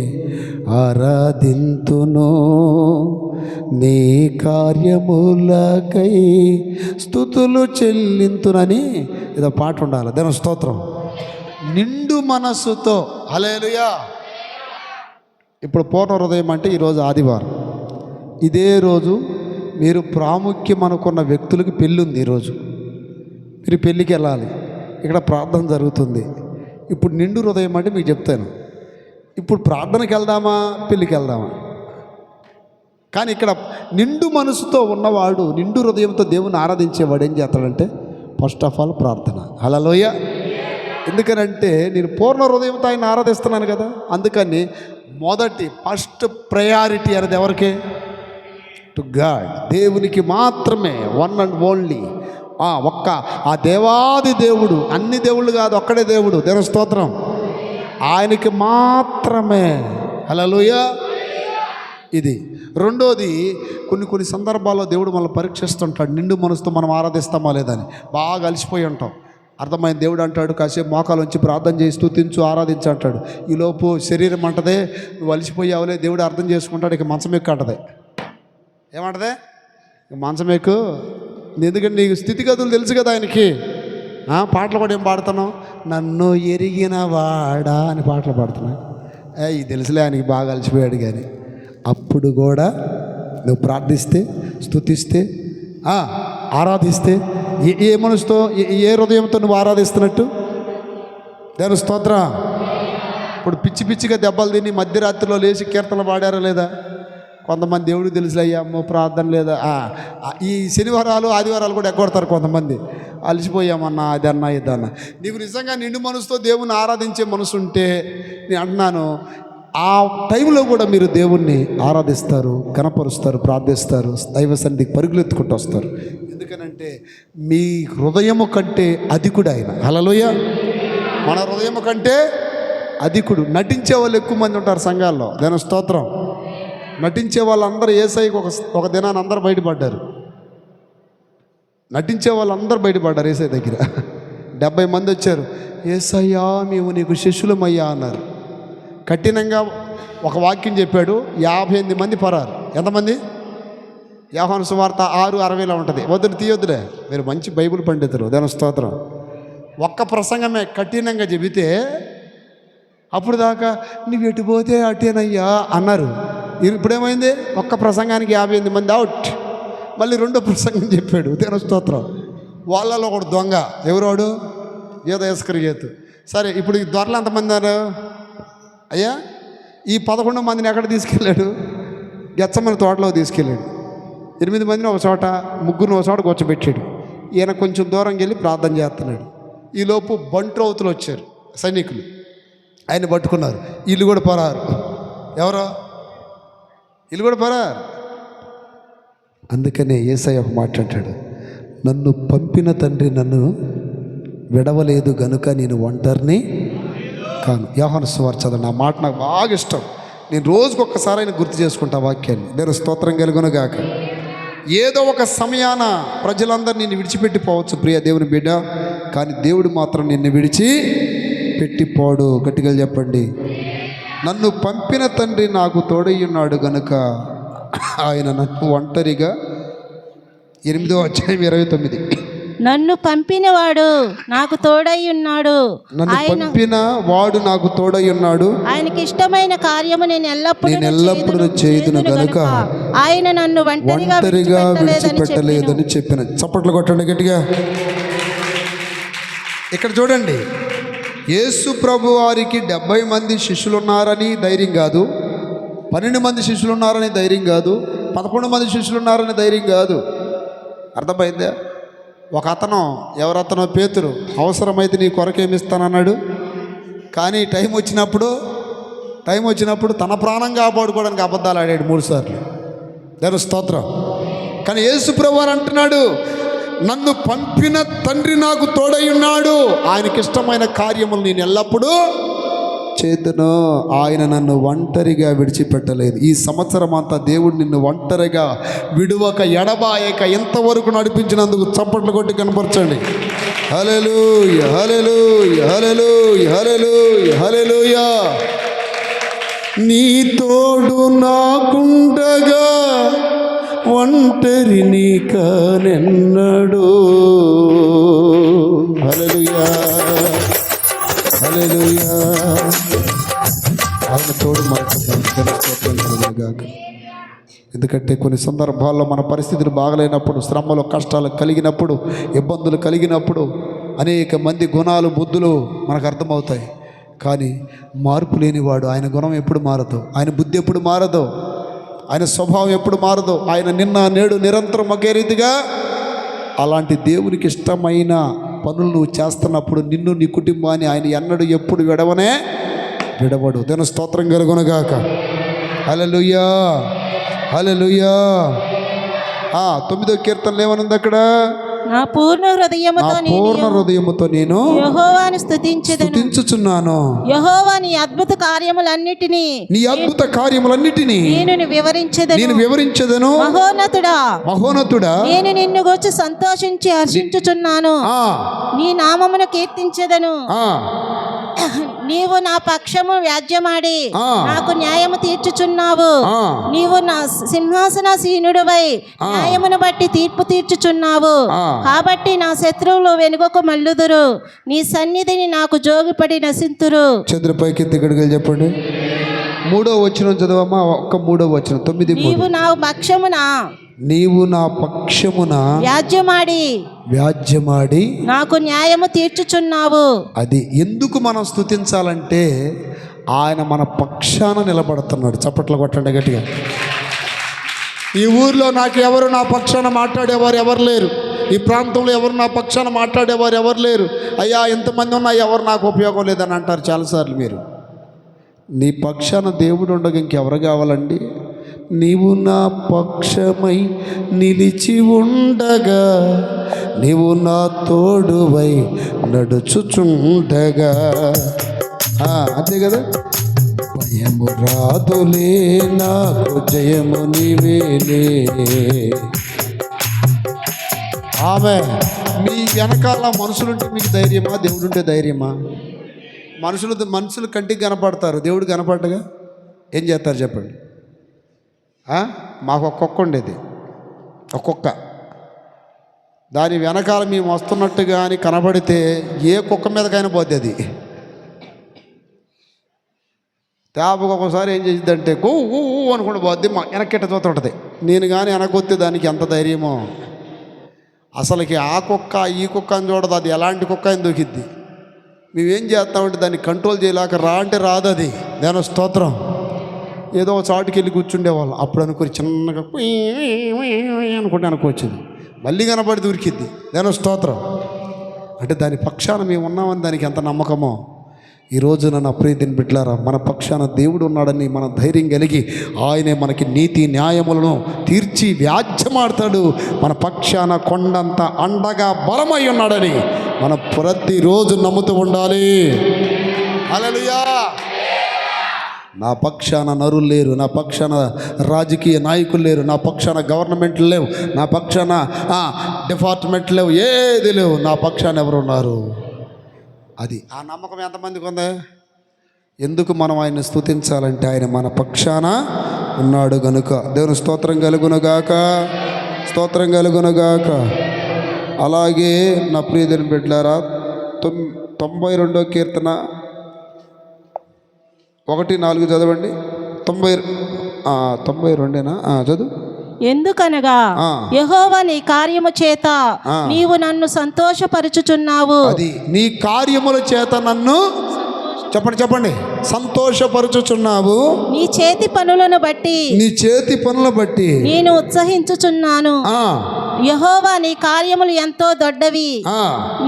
ఆరాధింతును, నీ కార్యములకై స్తుతులు చెల్లింతునని ఏదో పాట ఉండాలి. దాని స్తోత్రం. నిండు మనస్సుతో. హల్లెలూయా. ఇప్పుడు పూర్ణ హృదయం అంటే ఈరోజు ఆదివారం. ఇదే రోజు మీరు ప్రాముఖ్యం అనుకున్న వ్యక్తులకి పెళ్ళి ఉంది. ఈరోజు మీరు పెళ్ళికి వెళ్ళాలి. ఇక్కడ ప్రార్థన జరుగుతుంది. ఇప్పుడు నిండు హృదయం అంటే మీకు చెప్తాను. ఇప్పుడు ప్రార్థనకి వెళ్దామా, పెళ్ళికి వెళ్దామా? కానీ ఇక్కడ నిండు మనసుతో ఉన్నవాడు, నిండు హృదయంతో దేవుని ఆరాధించేవాడు ఏం చేస్తాడంటే ఫస్ట్ ఆఫ్ ఆల్ ప్రార్థన. హల్లెలూయా. ఎందుకనంటే నేను పూర్ణ హృదయంతో ఆయన ఆరాధిస్తున్నాను కదా. అందుకని ఫస్ట్ ప్రయారిటీ అనేది ఎవరికి? To God. దేవునికి మాత్రమే. One and only. ఆ దేవాది దేవుడు. అన్ని దేవుళ్ళు కాదు, ఒక్కడే దేవుడు. దేవుని స్తోత్రం. ఆయనకి మాత్రమే. హల్లెలూయా. ఇది. రెండోది, కొన్ని సందర్భాల్లో దేవుడు మనల్ని పరీక్షిస్తుంటాడు. నిండు మనసుతో మనం ఆరాధిస్తామా లేదని. బాగా అలసిపోయి ఉంటాం. అర్థమైన దేవుడు అంటాడు, కాసేపు మోకాలు వచ్చి ప్రార్థన చేసి స్తుతించు, ఆరాధించు అంటాడు. ఈలోపు శరీరం అంటదే, నువ్వు అలసిపోయావులే. దేవుడు అర్థం చేసుకుంటాడు. ఇక మంచం ఎక్కు అంటదే. ఏమంటదే? మంచం ఎక్కు. ఎందుకంటే నీకు స్థితిగతులు తెలుసు కదా ఆయనకి. పాటలు కూడా ఏం పాడుతున్నావు? నన్ను ఎరిగిన వాడా అని పాటలు పాడుతున్నావు. ఇది తెలుసులే, ఆయనకి బాగా అలసిపోయాడు. కానీ అప్పుడు కూడా నువ్వు ప్రార్థిస్తే, స్తుతిస్తే, ఆరాధిస్తే ఏ మనసుతో, ఏ హృదయంతో నువ్వు ఆరాధిస్తున్నట్టు? దేవుని స్తోత్రం. ఇప్పుడు పిచ్చిగా దెబ్బలు తిని మధ్యరాత్రిలో లేచి కీర్తనలు పాడారా లేదా? కొంతమంది దేవుడికి తెలుసులయ్యా, అమ్మో ప్రార్థన లేదా. ఈ శనివారాలు ఆదివారాలు కూడా ఎగ్గొడతారు కొంతమంది. అలసిపోయామన్నా, అదన్నా ఇదన్నా. నీకు నిజంగా నిండు మనసుతో దేవుని ఆరాధించే మనసు ఉంటే నేను అంటున్నాను, ఆ టైంలో కూడా మీరు దేవుణ్ణి ఆరాధిస్తారు, కనపరుస్తారు, ప్రార్థిస్తారు, దైవ సన్నిధికి పరుగులెత్తుకుంటూ వస్తారు. ఎందుకనంటే మీ హృదయము కంటే అధికుడు ఆయన. హల్లెలూయా. మన హృదయం కంటే అధికుడు. నటించే వాళ్ళు ఎక్కువ మంది ఉంటారు సంఘాల్లో. దాని స్తోత్రం. నటించే వాళ్ళందరూ యేసయ్యకి ఒక దినాన్ని అందరూ బయటపడ్డారు. నటించే వాళ్ళందరూ బయటపడ్డారు యేసయ్య దగ్గర. 70 మంది వచ్చారు. యేసయ్యా మేము నీకు శిష్యులమయ్యా అన్నారు. కఠినంగా ఒక వాక్యం చెప్పాడు. 58 మంది పరారు. ఎంతమంది? యోహాను సువార్త 6:60లో ఉంటుంది. వద్దులు తీయొద్దులే, మీరు మంచి బైబిల్ పండితులు. దాని స్తోత్రం. ఒక్క ప్రసంగమే కఠినంగా చెబితే అప్పుడు దాకా నువ్వు ఎటు పోతే అటేనయ్యా అన్నారు. ఇప్పుడేమైంది? ఒక్క ప్రసంగానికి 58 మంది అవుట్. మళ్ళీ రెండో ప్రసంగం చెప్పాడు. దేని స్తోత్రం. వాళ్ళలో ఒకడు దొంగ. ఎవరోడు? ఏదో ఇస్కరియోతు. సరే, ఇప్పుడు ఈ దొరలు ఎంతమంది ఉన్నారు అయ్యా? ఈ 11 మందిని ఎక్కడ తీసుకెళ్ళాడు? గెచ్చమని తోటలో తీసుకెళ్ళాడు. 8 మందిని ఒక చోట, 3 ఒక చోట కూర్చోబెట్టాడు. ఈయన కొంచెం దూరంకి వెళ్ళి ప్రార్థన చేస్తున్నాడు. ఈలోపు బంట్రౌతులు వచ్చారు సైనికులు. ఆయన పట్టుకున్నారు. వీళ్ళు కూడా పరారు. ఎవరో వీళ్ళు కూడా పరారు. అందుకనే యేసయ్య ఒక మాట అంటాడు, నన్ను పంపిన తండ్రి నన్ను విడవలేదు గనుక నేను ఒంటరిని కాను. యోహాను సువార్త చదవండి. ఆ మాట నాకు బాగా ఇష్టం. నేను రోజుకు ఒక్కసారి ఆయన గుర్తు చేసుకుంటా వాక్యాన్ని. నేను స్తోత్రం కలుగునుగాక. ఏదో ఒక సమయాన ప్రజలందరూ నిన్ను విడిచిపెట్టిపోవచ్చు ప్రియ దేవుని బిడ్డ, కానీ దేవుడు మాత్రం నిన్ను విడిచి పెట్టిపోడు. గట్టిగా చెప్పండి. నన్ను పంపిన తండ్రి నాకు తోడయ్యున్నాడు గనుక ఆయన నన్ను ఒంటరిగా 8వ అధ్యాయం 29. నన్ను పంపినవాడు నాకు తోడై ఉన్నాడు. నన్ను పంపిన వాడు నాకు తోడై ఉన్నాడు. ఆయనకి ఇష్టమైన కార్యము నేను ఎల్లప్పుడూ చేయుదును గనుక ఆయన నన్ను ఒంటరిగా విడిచిపెట్టలేదని చెప్పిన. చప్పట్లు కొట్టండి గట్టిగా. ఇక్కడ చూడండి, యేసు ప్రభు వారికి 70 మంది శిష్యులు ఉన్నారని ధైర్యం కాదు, 12 మంది శిష్యులు ఉన్నారని ధైర్యం కాదు, 11 మంది శిష్యులు ఉన్నారని ధైర్యం కాదు. అర్థమైందా? ఒక అతను, ఎవరతనో పేతురు, అవసరమైతే నీ కొరకేమిస్తానన్నాడు. కానీ టైం వచ్చినప్పుడు తన ప్రాణం కాపాడుకోవడానికి అబద్ధాలు ఆడాడు 3 సార్లు. దాని స్తోత్రం. కానీ యేసు ప్రభువారు అంటున్నాడు, నన్ను పంపిన తండ్రి నాకు తోడై ఉన్నాడు. ఆయనకి ఇష్టమైన కార్యములు నేను ఎల్లప్పుడూ చేతును. ఆయన నన్ను ఒంటరిగా విడిచిపెట్టలేదు. ఈ సంవత్సరం అంతా దేవుడు నిన్ను ఒంటరిగా విడువక ఎడబాయక ఎంతవరకు నడిపించినందుకు చప్పట్లు కొట్టి కనపరచండి. హల్లెలూయా, హల్లెలూయా, హల్లెలూయా, హల్లెలూయా, హల్లెలూయా. నీ తోడు నాకుండగా ఒంటరిని కానెన్నడు. హల్లెలూయా, హల్లెలూయా. ఆయన తోడు మాట్లాడుగాక. ఎందుకంటే కొన్ని సందర్భాల్లో మన పరిస్థితులు బాగలేనప్పుడు, శ్రమలు కష్టాలు కలిగినప్పుడు, ఇబ్బందులు కలిగినప్పుడు అనేక మంది గుణాలు బుద్ధులు మనకు అర్థమవుతాయి. కానీ మార్పు లేనివాడు, ఆయన గుణం ఎప్పుడు మారదు, ఆయన బుద్ధి ఎప్పుడు మారదు, ఆయన స్వభావం ఎప్పుడు మారదు. ఆయన నిన్న నేడు నిరంతరం ఒకే రీతిగా. అలాంటి దేవునికి ఇష్టమైన పనులు నువ్వు చేస్తున్నప్పుడు నిన్ను నీ కుటుంబాన్ని ఆయన ఎన్నడూ ఎప్పుడు విడవడు. దేని స్తోత్రం కలుగునుగాక. హల్లెలూయా, హల్లెలూయా. 9వ కీర్తనలో ఏమనుంది అక్కడ? నా పూర్ణ హృదయముతో నేను యెహోవాను స్తుతించుచున్నాను. యెహోవా నీ అద్భుత కార్యములన్నిటినీ నేను వివరించెదను. మహోన్నతుడా నేను నిన్ను గూర్చి సంతోషించి హర్షించుచున్నాను. నీ నామమును కీర్తించెదను. నీవు నా పక్షము వ్యాజ్యమాడి నాకు న్యాయము తీర్చుచున్నావు. నీవు నా సింహాసనాసీనుడివై న్యాయమును బట్టి తీర్పు తీర్చుచున్నావు. కాబట్టి నా శత్రువులు వెనుకకు మల్లుదురు, నీ సన్నిధిని నాకు జోగిపడి నశింతురు. చంద్రపైకి తిగడగా చెప్పండి. 3వ వచనం చదవమ్మా. 3వ వచనం 9. నీవు నా పక్షమున వ్యాజ్యమాడి నాకు న్యాయము తీర్చుచున్నావు. అది ఎందుకు మనం స్తుతించాలంటే ఆయన మన పక్షాన నిలబడుతున్నాడు. చప్పట్లు కొట్టండి గట్టిగా. ఈ ఊర్లో నాకు ఎవరు నా పక్షాన మాట్లాడేవారు ఎవరు లేరు. ఈ ప్రాంతంలో ఎవరు నా పక్షాన మాట్లాడేవారు ఎవరు లేరు. అయ్యా ఎంతమంది ఉన్నా ఎవరు నాకు ఉపయోగం లేదని అంటారు చాలాసార్లు. మీరు నీ పక్షాన దేవుడు ఉండగా ఇంకెవరు కావాలండి? నీవు నా పక్షమై నిలిచి ఉండగా నీవు నా తోడువై నడుచుచుండగా. అంతే కదా, భయము రాదులే నాకు జయము నీవేలే. ఆమె మీ వెనకాల మనుషులుంటే మీకు ధైర్యమా, దేవుడు ఉంటే ధైర్యమా? మనుషులు కంటికి కనపడతారు, దేవుడు కనపడగా ఏం చేస్తారు చెప్పండి? మాకు ఒక కుక్క ఉండేది, ఒక కుక్క. దాని వెనకాల మేము వస్తున్నట్టుగా అని కనబడితే ఏ కుక్క మీదకైనా పోద్ది అది. తేపకు ఒకసారి ఏం చేసిద్దంటే కూ అనుకుంటూ పోద్ది, వెనక్కిట్ట చూస్తుంటుంది. నేను కానీ వెనకొస్తే దానికి ఎంత ధైర్యమో. అసలుకి ఆ కుక్క ఈ కుక్క అని చూడదు, అది ఎలాంటి కుక్క అని దూకిద్ది. మేమేం చేస్తామంటే దాన్ని కంట్రోల్ చేయలేక రా అంటే రాదు అది. దేని స్తోత్రం. ఏదో ఒక చాటుకి వెళ్ళి కూర్చుండేవాళ్ళం. అప్పుడు అనుకుని చిన్నగా అనుకుంటే అనుకోవచ్చింది, మళ్ళీ కనపడి దూరికిద్ది. దేని స్తోత్రం. అంటే దాని పక్షాన మేము ఉన్నామని దానికి ఎంత నమ్మకమో. ఈరోజు నా ప్రియతిని బిడ్డలారా, మన పక్షాన దేవుడు ఉన్నాడని మన ధైర్యం కలిగి ఆయనే మనకి నీతి న్యాయములను తీర్చి వ్యాజ్యమాడతాడు. మన పక్షాన కొండంత అండగా బలమై ఉన్నాడని మనం ప్రతిరోజు నమ్ముతూ ఉండాలి. హల్లెలూయా. నా పక్షాన నరులు లేరు, నా పక్షాన రాజకీయ నాయకులు లేరు, నా పక్షాన గవర్నమెంట్లు లేవు, నా పక్షాన డిపార్ట్మెంట్లు లేవు, ఏది లేవు. నా పక్షాన ఎవరు ఉన్నారు? అది ఆ నమ్మకం ఎంతమందికి ఉంది? ఎందుకు మనం ఆయన్ని స్తుతించాలంటే ఆయన మన పక్షాన ఉన్నాడు గనుక. దేవుని స్తోత్రం కలుగునుగాక, స్తోత్రం కలుగునుగాక. అలాగే నా ప్రియదేవుని బిడ్డలారా, 92వ కీర్తన 1:4 చదవండి. 92 చదువు. ఎందుకనగా యెహోవా నీ కార్యము చేత నీవు నన్ను సంతోషపరచుచున్నావు. అది నీ కార్యముల చేత నన్ను చెప్పండి సంతోషపరచుచున్నావు. నీ చేతి పనులను బట్టి నేను ఉత్సహించుచున్నాను. యెహోవా నీ కార్యములు ఎంతో దొడ్డవి,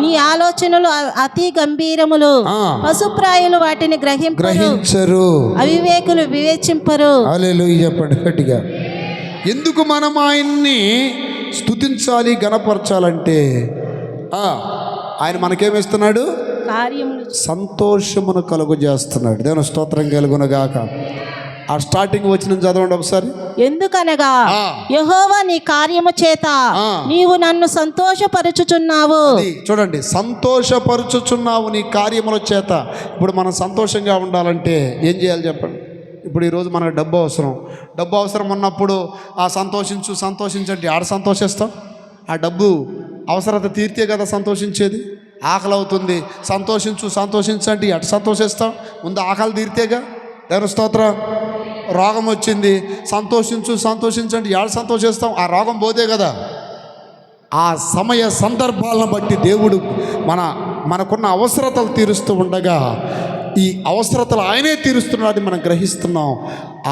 నీ ఆలోచనలు అతి గంభీరములు. పశుప్రాయులు వాటిని గ్రహించరు, అవివేకులు వివేచింపరు. హల్లెలూయా చెప్పండి గట్టిగా. ఎందుకు మనం ఆయన్ని స్తుతించాలి, గణపరచాలంటే ఆయన మనకేమిస్తున్నాడు? సంతోషమును కలుగు చేస్తున్నాడు. దేవుని స్తోత్రం కలుగునుగాక. ఆ స్టార్టింగ్ వచ్చిన చదవండి ఒకసారి. ఎందుకనగా యెహోవా నీ కార్యము చేత నీవు నన్ను సంతోషపరచుచున్నావు. చూడండి, సంతోషపరచుచున్నావు నీ కార్యముల చేత. ఇప్పుడు మనం సంతోషంగా ఉండాలంటే ఏం చేయాలి చెప్పండి? ఇప్పుడు ఈరోజు మనకు డబ్బు అవసరం ఉన్నప్పుడు సంతోషించండి. ఆడ సంతోషిస్తాం. ఆ డబ్బు అవసరత తీరితే కదా సంతోషించేది. ఆకలి అవుతుంది, సంతోషించండి. అటు సంతోషిస్తాం. ముందు ఆకలి తీరితేగా. దేవుని స్తోత్రం. రోగం వచ్చింది, సంతోషించండి. ఆడ సంతోషిస్తాం. ఆ రోగం పోతే కదా. ఆ సమయ సందర్భాలను బట్టి దేవుడు మనకున్న అవసరతలు తీరుస్తూ ఉండగా ఈ అవసరతలు ఆయనే తీరుస్తున్నాడని మనం గ్రహిస్తున్నాం.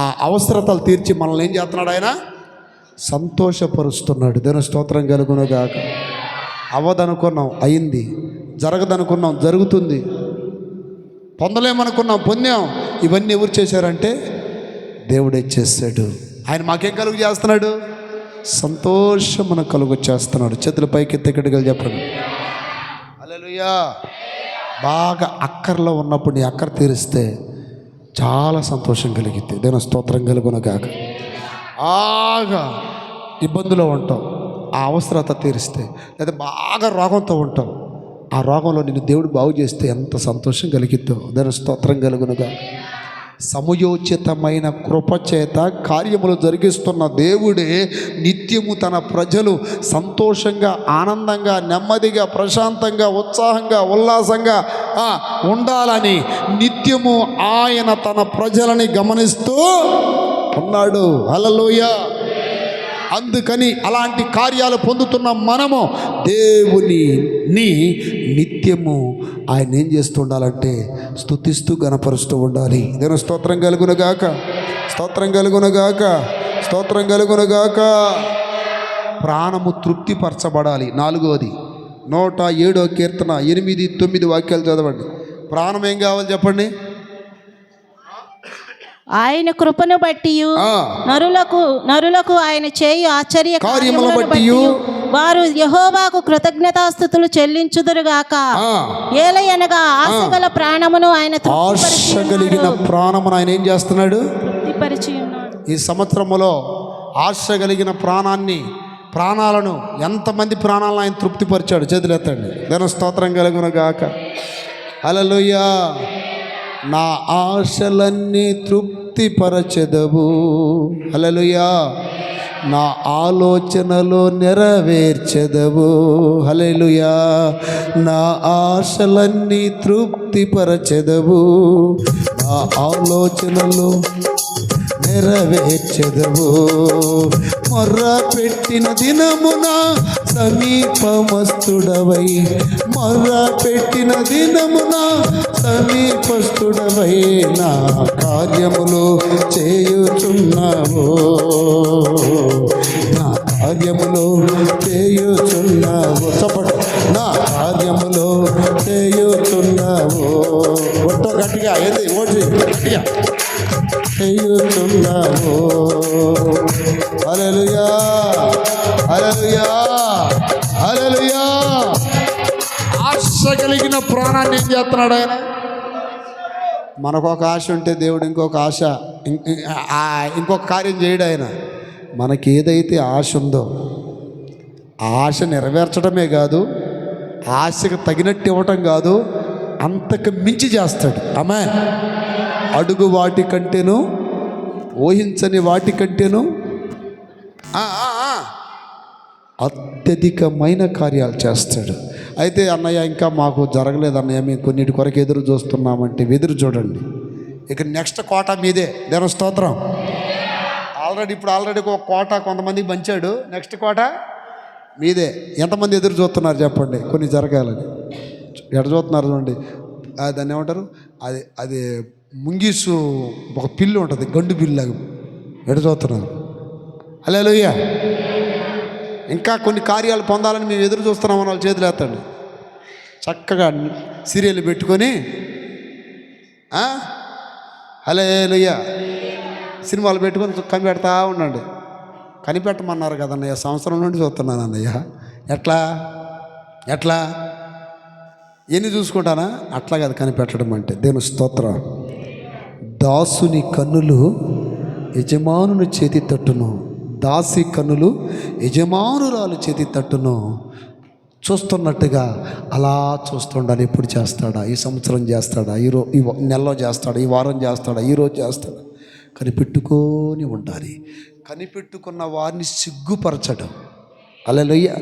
ఆ అవసరతలు తీర్చి మనల్ని ఏం చేస్తున్నాడు? ఆయన సంతోషపరుస్తున్నాడు. దేవుని స్తోత్రం కలుగునుగాక. అవ్వదనుకున్నాం, అయింది. జరగదనుకున్నాం, జరుగుతుంది. పొందలేమనుకున్నాం, పొందాం. ఇవన్నీ ఎవరు చేశారంటే దేవుడే చేశాడు. ఆయన మాకేం కలుగు చేస్తున్నాడు? సంతోషమును కలుగు చేస్తున్నాడు. చేతుల పైకి ఎత్తగట్టుగా చెప్పండి. హల్లెలూయా. బాగా అక్కర్లో ఉన్నప్పుడు నీ అక్కర తీరిస్తే చాలా సంతోషం కలిగితే దేవుని స్తోత్రం కలుగునుగాక. బాగా ఇబ్బందులో ఉంటావు, ఆ అవసరత తీరిస్తే, లేదా బాగా రోగంతో ఉంటావు, ఆ రోగంలో నిన్ను దేవుడు బాగు చేస్తే ఎంత సంతోషం కలిగిద్దో. దేవుని స్తోత్రం కలుగునుగాక. సమయోచితమైన కృపచేత కార్యములు జరిగిస్తున్న దేవుడే నిత్యము తన ప్రజలు సంతోషంగా, ఆనందంగా, నెమ్మదిగా, ప్రశాంతంగా, ఉత్సాహంగా, ఉల్లాసంగా ఉండాలని నిత్యము ఆయన తన ప్రజలని గమనిస్తూ ఉన్నాడు. హల్లెలూయా. అందుకని అలాంటి కార్యాలు పొందుతున్న మనము దేవుని నిత్యము ఆయన ఏం చేస్తూ ఉండాలంటే స్తుతిస్తూ గణపరుస్తూ ఉండాలి. దేవుని స్తోత్రం కలుగునుగాక, స్తోత్రం కలుగునుగాక, స్తోత్రం కలుగునుగాక. ప్రాణము తృప్తిపరచబడాలి. 4వది 107వ కీర్తన 8, 9 వాక్యాలు చదవండి. ప్రాణం ఏం కావాలి చెప్పండి? ఆయన కృపను బట్టి నరులకు ఆయన చేయు ఆశ్చర్య కార్యములను బట్టి వారు యెహోవాకు కృతజ్ఞతాస్తుతులు చెల్లించుదురుగాక. ఏలయనగా ఆశగల ప్రాణమును ఆయన ఆశ కలిగిన ప్రాణమును ఆయన ఏం చేస్తున్నాడు? తృప్తిపరిచి ఉన్నాడు. ఈ సంవత్సరములో ఆశ కలిగిన ప్రాణాలను ఎంతమంది ప్రాణాలను ఆయన తృప్తిపరిచాడు? చేతులు ఎత్తండి. దాని స్తోత్రం కలుగును గాక. హల్లెలూయా. నా ఆశలన్నీ తృప్తిపరచెదవు. హల్లెలూయా. నా ఆలోచనలో నెరవేర్చెదవు. హల్లెలూయా. నా ఆశలన్నీ తృప్తిపరచెదవు. నా ఆలోచనలో నెరవేర్చెదవు. మొర్ర పెట్టిన దినమున సమీపమస్తుడవై, మొర్ర పెట్టిన దినమున సమీపస్తుడవై నా కార్యములు చేయుచున్నావు. నా కార్యములు చేయుచున్నావు. చప్పటి. నా కార్యములు చేయుచున్నావు. ఒట్టో గట్టిగా ఏది ఓటి గట్టిగా చేయుచున్నావు. హల్లెలూయా, హల్లెలూయా, హల్లెలూయా. ఆశ కలిగిన ప్రాణాన్ని ఏం చేస్తున్నాడు ఆయన? మనకు ఒక ఆశ ఉంటే దేవుడు ఇంకొక ఆశ, ఇంకొక కార్యం చేయడు ఆయన. మనకి ఏదైతే ఆశ ఉందో ఆ ఆశ నెరవేర్చడమే కాదు, ఆశకు తగినట్టు ఇవ్వటం కాదు, అంతకు మించి చేస్తాడు. ఆమేన్. అడుగు వాటి కంటేను, ఊహించని వాటి కంటేను అత్యధికమైన కార్యాలు చేస్తాడు. అయితే అన్నయ్య ఇంకా మాకు జరగలేదు అన్నయ్య, మేము కొన్నిటి కొరకు ఎదురు చూస్తున్నామంటే ఎదురు చూడండి. ఇక నెక్స్ట్ కోట మీదే. దేని స్తోత్రం. ఆల్రెడీ ఒక కోట కొంతమందికి పంచాడు. నెక్స్ట్ కోట మీదే. ఎంతమంది ఎదురు చూస్తున్నారు చెప్పండి కొన్ని జరగాలని? ఎడ చూస్తున్నారు చూడండి. దాన్ని ఏమంటారు? అది ముంగీసు ఒక పిల్లు ఉంటుంది, గండు పిల్లాగా. ఎడ చూస్తున్నారు? హల్లెలూయా. ఇంకా కొన్ని కార్యాలు పొందాలని మేము ఎదురు చూస్తున్నామని వాళ్ళు చేతులు ఎత్తండి. చక్కగా సీరియల్ పెట్టుకొని హల్లెలూయా సినిమాలు పెట్టుకొని కనిపెడతా ఉండండి. కనిపెట్టమన్నారు కదన్నయ్య, సంవత్సరం నుండి చూస్తున్నాను అన్నయ్య. ఎట్లా ఎన్ని చూసుకుంటానా? అట్లా కాదు కనిపెట్టడం అంటే. దేవుని స్తోత్రం. దాసుని కన్నులు యజమానుని చేతి తట్టును, దాసి కన్నులు యజమానురాలు చేతి తట్టును. చూస్తున్నట్టుగా అలా చూస్తుండాలి. ఎప్పుడు చేస్తాడా? ఈ సంవత్సరం చేస్తాడా? ఈ నెలలో చేస్తాడా? ఈ వారం చేస్తాడా? ఈరోజు చేస్తాడా? కనిపెట్టుకొని ఉండాలి. కనిపెట్టుకున్న వారిని సిగ్గుపరచడం. హల్లెలూయా.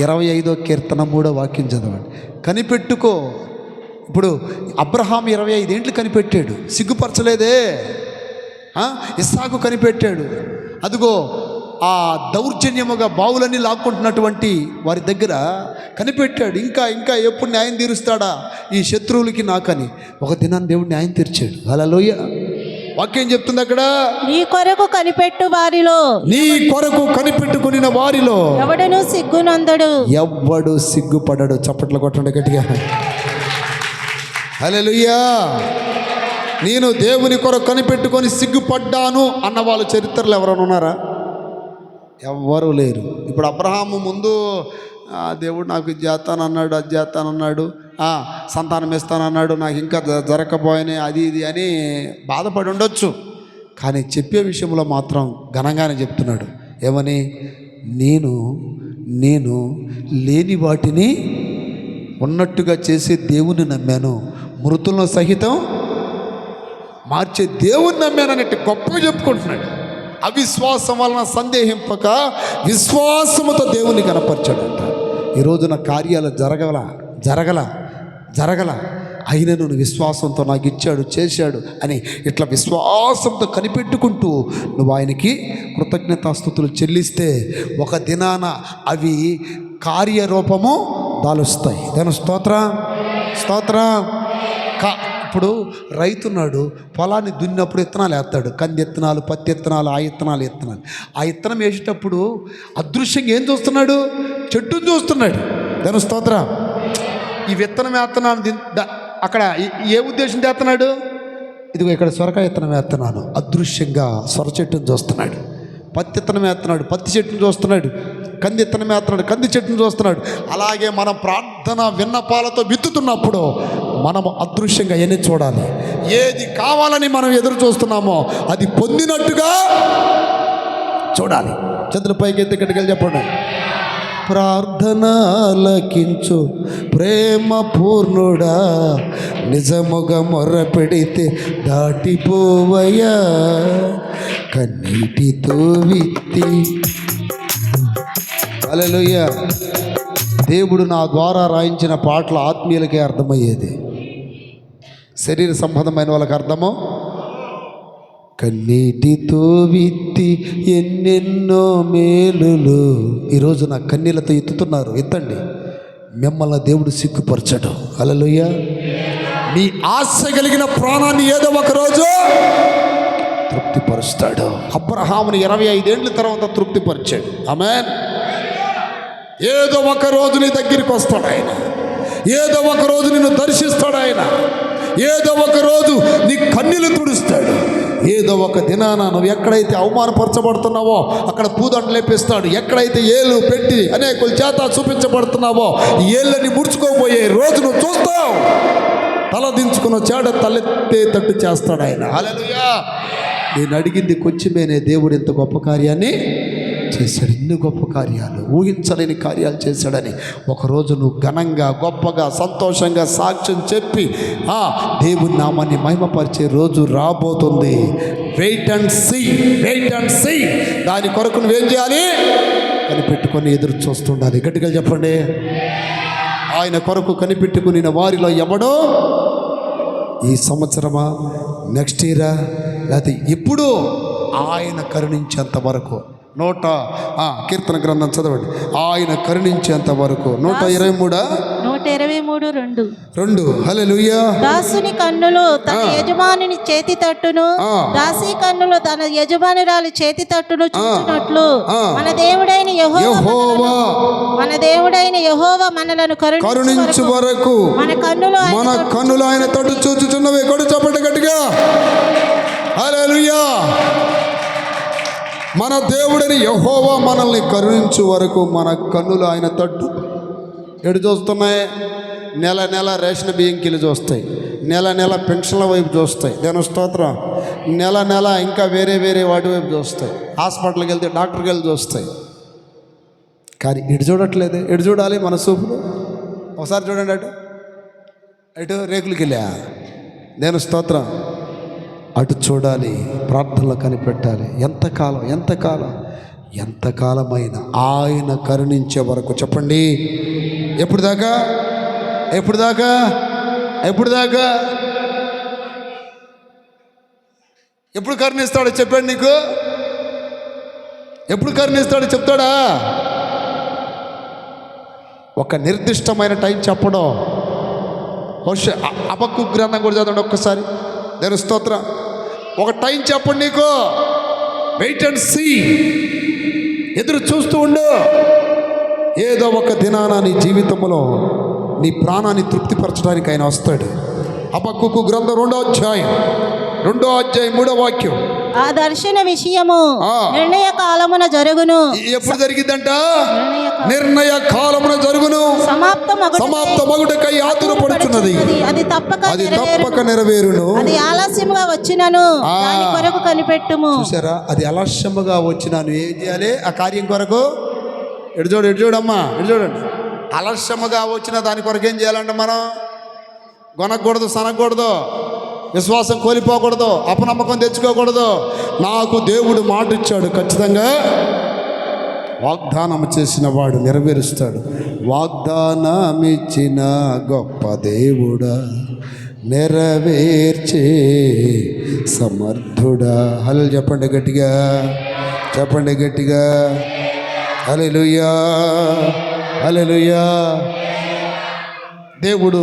25వ కీర్తన 3వ వాక్యం చదవండి. కనిపెట్టుకో. ఇప్పుడు అబ్రహాం 25 ఏండ్లు కనిపెట్టాడు, సిగ్గుపరచలేదే. ఇస్సాకు కనిపెట్టాడు. అదిగో ఆ దౌర్జన్యముగా బావులన్నీ లాక్కుంటున్నటువంటి వారి దగ్గర కనిపెట్టాడు. ఇంకా ఎప్పుడు న్యాయం తీరుస్తాడా ఈ శత్రువులకి నాకని? ఒక దినాన్ని దేవుడు న్యాయం తీర్చాడు. హల్లెలూయా. వాక్యం చెప్తుంది అక్కడ, నీ కొరకు కనిపెట్టు వారిలో, నీ కొరకు కనిపెట్టుకుని వారిలో ఎవడను సిగ్గునందడు, ఎవ్వడు సిగ్గుపడడు. చప్పట్లు కొట్టండి గట్టిగా. హల్లెలూయా. నేను దేవుని కొరకు కనిపెట్టుకొని సిగ్గుపడ్డాను అన్న వాళ్ళ చరిత్రలో ఎవరైనా ఉన్నారా? ఎవ్వరూ లేరు. ఇప్పుడు అబ్రహాము ముందు దేవుడు నాకు ఇది చేస్తానన్నాడు, అది చేస్తానన్నాడు, సంతానం ఇస్తానన్నాడు, నాకు ఇంకా జరగకపోయినాయి, అది ఇది అని బాధపడి ఉండొచ్చు. కానీ చెప్పే విషయంలో మాత్రం ఘనంగానే చెప్తున్నాడు. ఏమని? నేను లేని వాటిని ఉన్నట్టుగా చేసే దేవుని నమ్మాను, మృతులను సహితం మార్చే దేవుని నమ్మానన్నట్టు గొప్పగా చెప్పుకుంటున్నాడు. అవిశ్వాసం వలన సందేహింపక విశ్వాసముతో దేవుని కనపరిచాడంట. ఈ రోజున కార్యాలు జరగల అయినా నువ్వు విశ్వాసంతో నాకు ఇచ్చాడు, చేశాడు అని ఇట్లా విశ్వాసంతో కనిపెట్టుకుంటూ నువ్వు ఆయనకి కృతజ్ఞతాస్తుతులు చెల్లిస్తే ఒక దినాన అవి కార్యరూపము దాలుస్తాయి. దాని స్తోత్రం. ఇప్పుడు రైతున్నాడు, పొలాన్ని దున్నప్పుడు ఇత్తనాలు వేస్తాడు. కంది ఇత్తనాలు, పత్తి ఇత్తనాలు, ఆ ఇత్తనం వేసేటప్పుడు అదృశ్యంగా ఏం చూస్తున్నాడు? చెట్టును చూస్తున్నాడు. దాని స్తోత్రం. ఈ విత్తనం వేస్తున్నాను అక్కడ ఏ ఉద్దేశం చేస్తున్నాడు? ఇదిగో ఇక్కడ సొరకాయ విత్తనం వేస్తున్నాను, అదృశ్యంగా సొర చెట్టును చూస్తున్నాడు. పత్తి విత్తనం వేస్తున్నాడు, పత్తి చెట్టును చూస్తున్నాడు. కంది ఎత్తనమేస్తున్నాడు, కంది చెట్టును చూస్తున్నాడు. అలాగే మనం ప్రార్థన విన్నపాలతో విత్తుతున్నప్పుడు మనము అదృశ్యంగా ఎన్ని చూడాలి. ఏది కావాలని మనం ఎదురు చూస్తున్నామో అది పొందినట్టుగా చూడాలి. చేతుల పైకి ఎత్తి గట్టిగా చెప్పండి. ప్రార్థనలకించు ప్రేమ పూర్ణుడా, నిజముగా మొర్ర పెడితే దాటిపోవయ్యా, కన్నీటితో విత్తి. హల్లెలూయా. దేవుడు నా ద్వారా రాయించిన పాటలు ఆత్మీయులకే అర్థమయ్యేది, శరీర సంబంధమైన వాళ్ళకి అర్థమో. కన్నీటితో విత్తి ఎన్నెన్నో మేలులు. ఈరోజు నా కన్నీళ్ళతో ఎత్తుతున్నారు, ఎత్తండి. మిమ్మల్ని దేవుడు సిగ్గుపరచడం. హల్లెలూయా. మీ ఆశ కలిగిన ప్రాణాన్ని ఏదో ఒక రోజు తృప్తిపరుస్తాడు. అబ్రహాముని 25 ఏళ్ళ తర్వాత తృప్తిపరిచాడు. ఆమేన్. ఏదో ఒక రోజు నీ దగ్గరికి వస్తాడు ఆయన, ఏదో ఒక రోజు నిన్ను దర్శిస్తాడు ఆయన, ఏదో ఒక రోజు నీ కన్నీళ్లు తుడుస్తాడు. ఏదో ఒక దినాన నువ్వు ఎక్కడైతే అవమానపరచబడుతున్నావో అక్కడ పూదండలు లేపిస్తాడు. ఎక్కడైతే ఏళ్ళు పెట్టి అనేకుల చేత చూపించబడుతున్నావో ఈ ఏళ్ళని ముడుచుకోబోయే రోజు నువ్వు చూస్తావు. తల దించుకున్న చేడ తలెత్తే తట్టు చేస్తాడు ఆయన. హల్లెలూయా. నేను అడిగింది కొంచెమేనే, దేవుడు ఇంత గొప్ప కార్యాన్ని చేశాడు. ఇన్ని గొప్ప కార్యాలు, ఊహించలేని కార్యాలు చేశాడని ఒకరోజు నువ్వు ఘనంగా గొప్పగా సంతోషంగా సాక్ష్యం చెప్పి దేవుని నామాన్ని మహిమపరిచే రోజు రాబోతుంది. Wait and see, wait and see. దాని కొరకు నువ్వేం చేయాలి? కనిపెట్టుకొని ఎదురు చూస్తుండాలి. గట్టిగా చెప్పండి. ఆయన కొరకు కనిపెట్టుకుని వారిలో ఎవడో ఈ సంవత్సరమా, నెక్స్ట్ ఇయరా, లేకపోతే ఇప్పుడు ఆయన కరుణించేంత వరకు కీర్తన గ్రంథం చదవండి. ఆయన కరుణించేంత వరకు 123:2. హల్లెలూయా. దాసుని కన్నులు తన యజమానుని చేతి తట్టును, దాసి కన్నులు తన యజమానురాలి చేతి తట్టును చూచినట్లు మన దేవుడైన యెహోవా మనలను కరుణించు వరకు మన కన్నులు ఆయన తట్టు చూచుచున్నవి. కొడు చప్పటి గట్టిగా. హల్లెలూయా. మన దేవుడని యెహోవా మనల్ని కరుణించు వరకు మన కన్నులు ఆయన తట్టు ఎడు చూస్తున్నాయి. నెల నెల రేషన్ బియ్యం కిలో చూస్తాయి, నెల నెల పెన్షన్ల వైపు చూస్తాయి. దేని స్తోత్రం. నెల నెల ఇంకా వేరే వేరే వాటి వైపు చూస్తాయి. హాస్పిటల్కి వెళ్తే డాక్టర్కి వెళ్ళి చూస్తాయి. కానీ ఇటు చూడట్లేదు. ఎటు చూడాలి? మన చూపులు ఒకసారి చూడండి. అటు రేకులకి వెళ్ళా. దేని స్తోత్రం. అటు చూడాలి, ప్రార్థనలో కనిపెట్టాలి. ఎంతకాలమైనా ఆయన కరుణించే వరకు. చెప్పండి. ఎప్పుడు దాకా? ఎప్పుడు కరుణిస్తాడో చెప్పండి. నీకు ఎప్పుడు కరుణిస్తాడో చెప్తాడా? ఒక నిర్దిష్టమైన టైం చెప్పడం. హబక్కూ గ్రంథం కూడా చదవండి ఒక్కసారి. దేవుని స్తోత్రం. ఒక టైం చెప్పండి నీకు. Wait and see. ఎదురు చూస్తూ ఉండు. ఏదో ఒక దినాన నీ జీవితంలో నీ ప్రాణాన్ని తృప్తిపరచడానికి ఆయన వస్తాడు. హబక్కూ గ్రంథం 2వ అధ్యాయం 3వ వాక్యం. ఆ దర్శన విషయము నిర్ణయ కాలమున జరుగును. ఎప్పుడు జరిగిద్దంట? నిర్ణయ కాలమున జరుగును. సమాప్తమగుటకై ఆతురపడుచున్నది. అది తప్పక నెరవేరును. అది ఆలస్యముగా వచ్చినను దాని కొరకు కనిపెట్టుము. చూసారా? అది ఆలస్యముగా వచ్చినాను. ఏం చేయాలి ఆ కార్యం కొరకు? ఎడు చూడమ్మా, ఎడు చూడండి. ఆలస్యముగా వచ్చిన దాని కొరకు ఏం చేయాలంటే మనం కొనకూడదు, సనకూడదు, విశ్వాసం కోల్పోకూడదు, అపనమ్మకం తెచ్చుకోకూడదు. నాకు దేవుడు మాట ఇచ్చాడు, ఖచ్చితంగా వాగ్దానం చేసిన వాడు నెరవేరుస్తాడు. వాగ్దానమిచ్చిన గొప్ప దేవుడా, నెరవేర్చే సమర్థుడా. హల్లెలూయా. చెప్పండి గట్టిగా. హల్లెలూయా. హల్లెలూయా. దేవుడు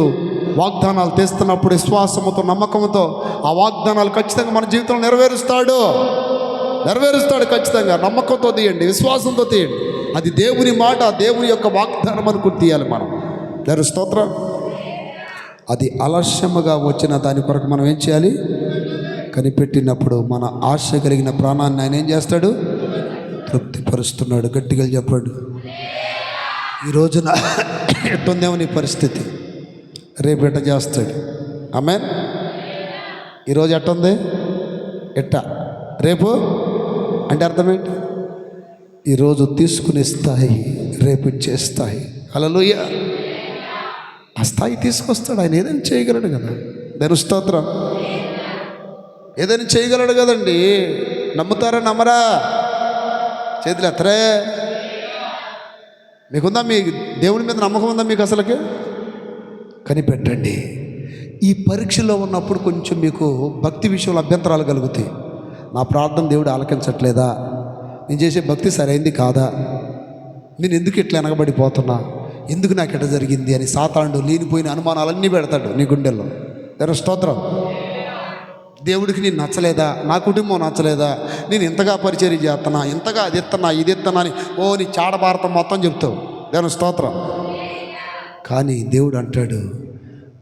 వాగ్దానాలు తెస్తున్నప్పుడు విశ్వాసముతో, నమ్మకంతో ఆ వాగ్దానాలు ఖచ్చితంగా మన జీవితంలో నెరవేరుస్తాడు ఖచ్చితంగా. నమ్మకంతో తీయండి, విశ్వాసంతో తీయండి. అది దేవుని మాట, దేవుని యొక్క వాగ్దానం అనుకుని తీయాలి మనం. దేవుని స్తోత్రం. అది ఆలస్యముగా వచ్చిన దాని కొరకు మనం ఏం చేయాలి? కనిపెట్టినప్పుడు మన ఆశ కలిగిన ప్రాణాన్ని ఆయన ఏం చేస్తాడు? తృప్తిపరుస్తున్నాడు. గట్టిగా చెప్పండి. ఈ రోజున ఎట్టుందేమో నీ పరిస్థితి, రేపు ఎట్ట చేస్తాడు. ఆమేన్. ఈరోజు ఎట్టుంది, ఎట్ట, రేపు అంటే అర్థమేంటి? ఈరోజు తీసుకునే స్థాయి రేపు ఇచ్చే స్థాయి. హల్లెలూయా. ఆ స్థాయి తీసుకొస్తాడు ఆయన. ఏదైనా చేయగలడు కదా. దాని స్తోత్రం. ఏదైనా చేయగలడు కదండి. నమ్ముతారా నమ్మరా? చేతులు ఎత్తరే. మీకుందా మీ దేవుని మీద నమ్మకం ఉందా మీకు అసలుకి? కనిపెట్టండి. ఈ పరీక్షలో ఉన్నప్పుడు కొంచెం మీకు భక్తి విషయంలో అభ్యంతరాలు కలుగుతాయి. నా ప్రార్థన దేవుడు ఆలకించట్లేదా, నేను చేసే భక్తి సరైంది కాదా, నేను ఎందుకు ఇట్లా వెనకబడిపోతున్నా, ఎందుకు నాకు ఎట్ట జరిగింది అని సాతానుడు లేనిపోయిన అనుమానాలన్నీ పెడతాడు నీ గుండెల్లో. దాని స్తోత్రం. దేవుడికి నేను నచ్చలేదా, నా కుటుంబం నచ్చలేదా, నేను ఇంతగా పరిచర్య చేస్తున్నా, ఇంతగా అది ఎత్తనా ఇది ఎత్తనా అని నీ చాడ భారతం మొత్తం చెప్తావు. దాని స్తోత్రం. కానీ దేవుడు అంటాడు,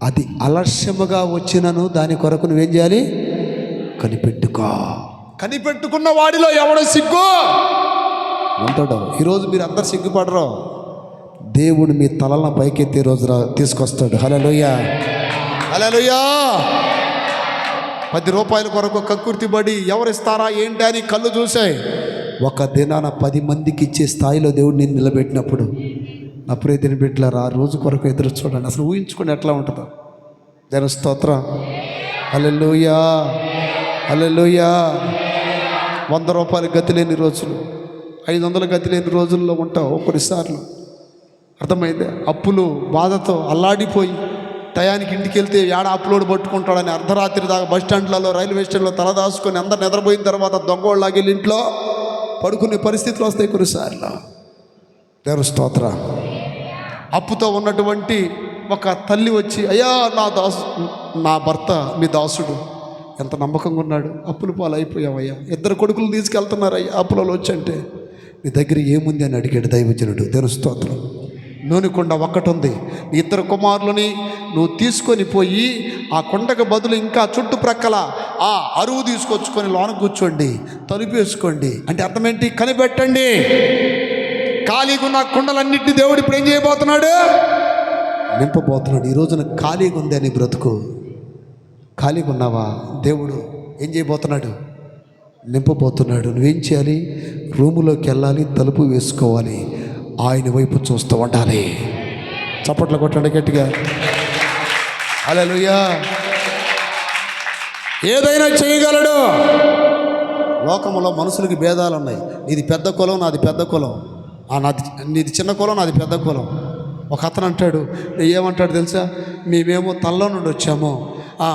అది అలస్యముగా వచ్చినను దాని కొరకు నువ్వేం చేయాలి? కనిపెట్టుకో. కనిపెట్టుకున్న వాడిలో ఎవడో సిగ్గు ఉంటాడో. ఈరోజు మీరు అందరు సిగ్గుపడరు. దేవుడు మీ తలల పైకెత్తే రోజు తీసుకొస్తాడు. హల్లెలూయా, హల్లెలూయా. 10 రూపాయల కొరకు కక్కుర్తిబడి ఎవరిస్తారా ఏంటి అని కళ్ళు చూసాయి. ఒక దినాన 10 మందికి ఇచ్చే స్థాయిలో దేవుడు నేను నిలబెట్టినప్పుడు, నా ప్రియ దిన బిడ్డలారా, ఆ రోజు కొరకు ఎదురు చూడండి. అసలు ఊహించుకొని ఎట్లా ఉంటుందో. దాని స్తోత్రం. హల్లెలూయా, హల్లెలూయా. 100 రూపాయలు గతి లేని రోజులు, 500 గతి లేని రోజుల్లో ఉంటావు కొన్నిసార్లు. అర్థమైందే? అప్పులు బాధతో అల్లాడిపోయి టయానికి ఇంటికి వెళ్తే ఏడ అప్లోడ్ పట్టుకుంటాడని అర్ధరాత్రి దాకా బస్ స్టాండ్లలో, రైల్వే స్టేషన్లో తలదాచుకొని అందరు నిద్రపోయిన తర్వాత దొంగోళ్ళలాగి ఇంట్లో పడుకునే పరిస్థితులు వస్తాయి కొన్నిసార్లు. దేవుని స్తోత్రం. అప్పుతో ఉన్నటువంటి ఒక తల్లి వచ్చి, అయ్యా నా భర్త మీ దాసుడు ఎంత నమ్మకంగా ఉన్నాడు, అప్పుల పాలు అయిపోయావయ్యా, 2 కొడుకులు తీసుకెళ్తున్నారయ్యా అప్పులలో వచ్చి అంటే, నీ దగ్గర ఏముంది అని అడిగాడు దైవజనుడు. దేవుని స్తోత్రం. నూనెకొండ ఒక్కటి ఉంది, 2 కుమారులని నువ్వు తీసుకొని పోయి ఆ కొండకు బదులు ఇంకా చుట్టుప్రక్కల ఆ అరువు తీసుకొచ్చుకొని లోన కూర్చోండి, తలుపు వేసుకోండి అంటే అర్థం ఏంటి? కనిపెట్టండి. ఖాళీగా ఉన్న కొండలన్నింటినీ దేవుడు ఇప్పుడు ఏం చేయబోతున్నాడు? నింపబోతున్నాడు. ఈ రోజున ఖాళీగా ఉంది అని బ్రతుకు. ఖాళీగా ఉన్నావా? దేవుడు ఏం చేయబోతున్నాడు? నింపబోతున్నాడు. నువ్వేం చేయాలి? రూములోకి వెళ్ళాలి, తలుపు వేసుకోవాలి, ఆయన వైపు చూస్తూ ఉండాలి. చప్పట్లు కొట్టండి గట్టిగా. హల్లెలూయా. ఏదైనా చేయగలడు. లోకంలో మనుషులకి భేదాలు ఉన్నాయి. నీది పెద్ద కులం, నాది పెద్ద కులం, నీది చిన్న కులం, నాది పెద్ద కులం. ఒక అతను అంటాడు, ఏమంటాడు తెలుసా? మేమేమో తలలో నుండి వచ్చాము.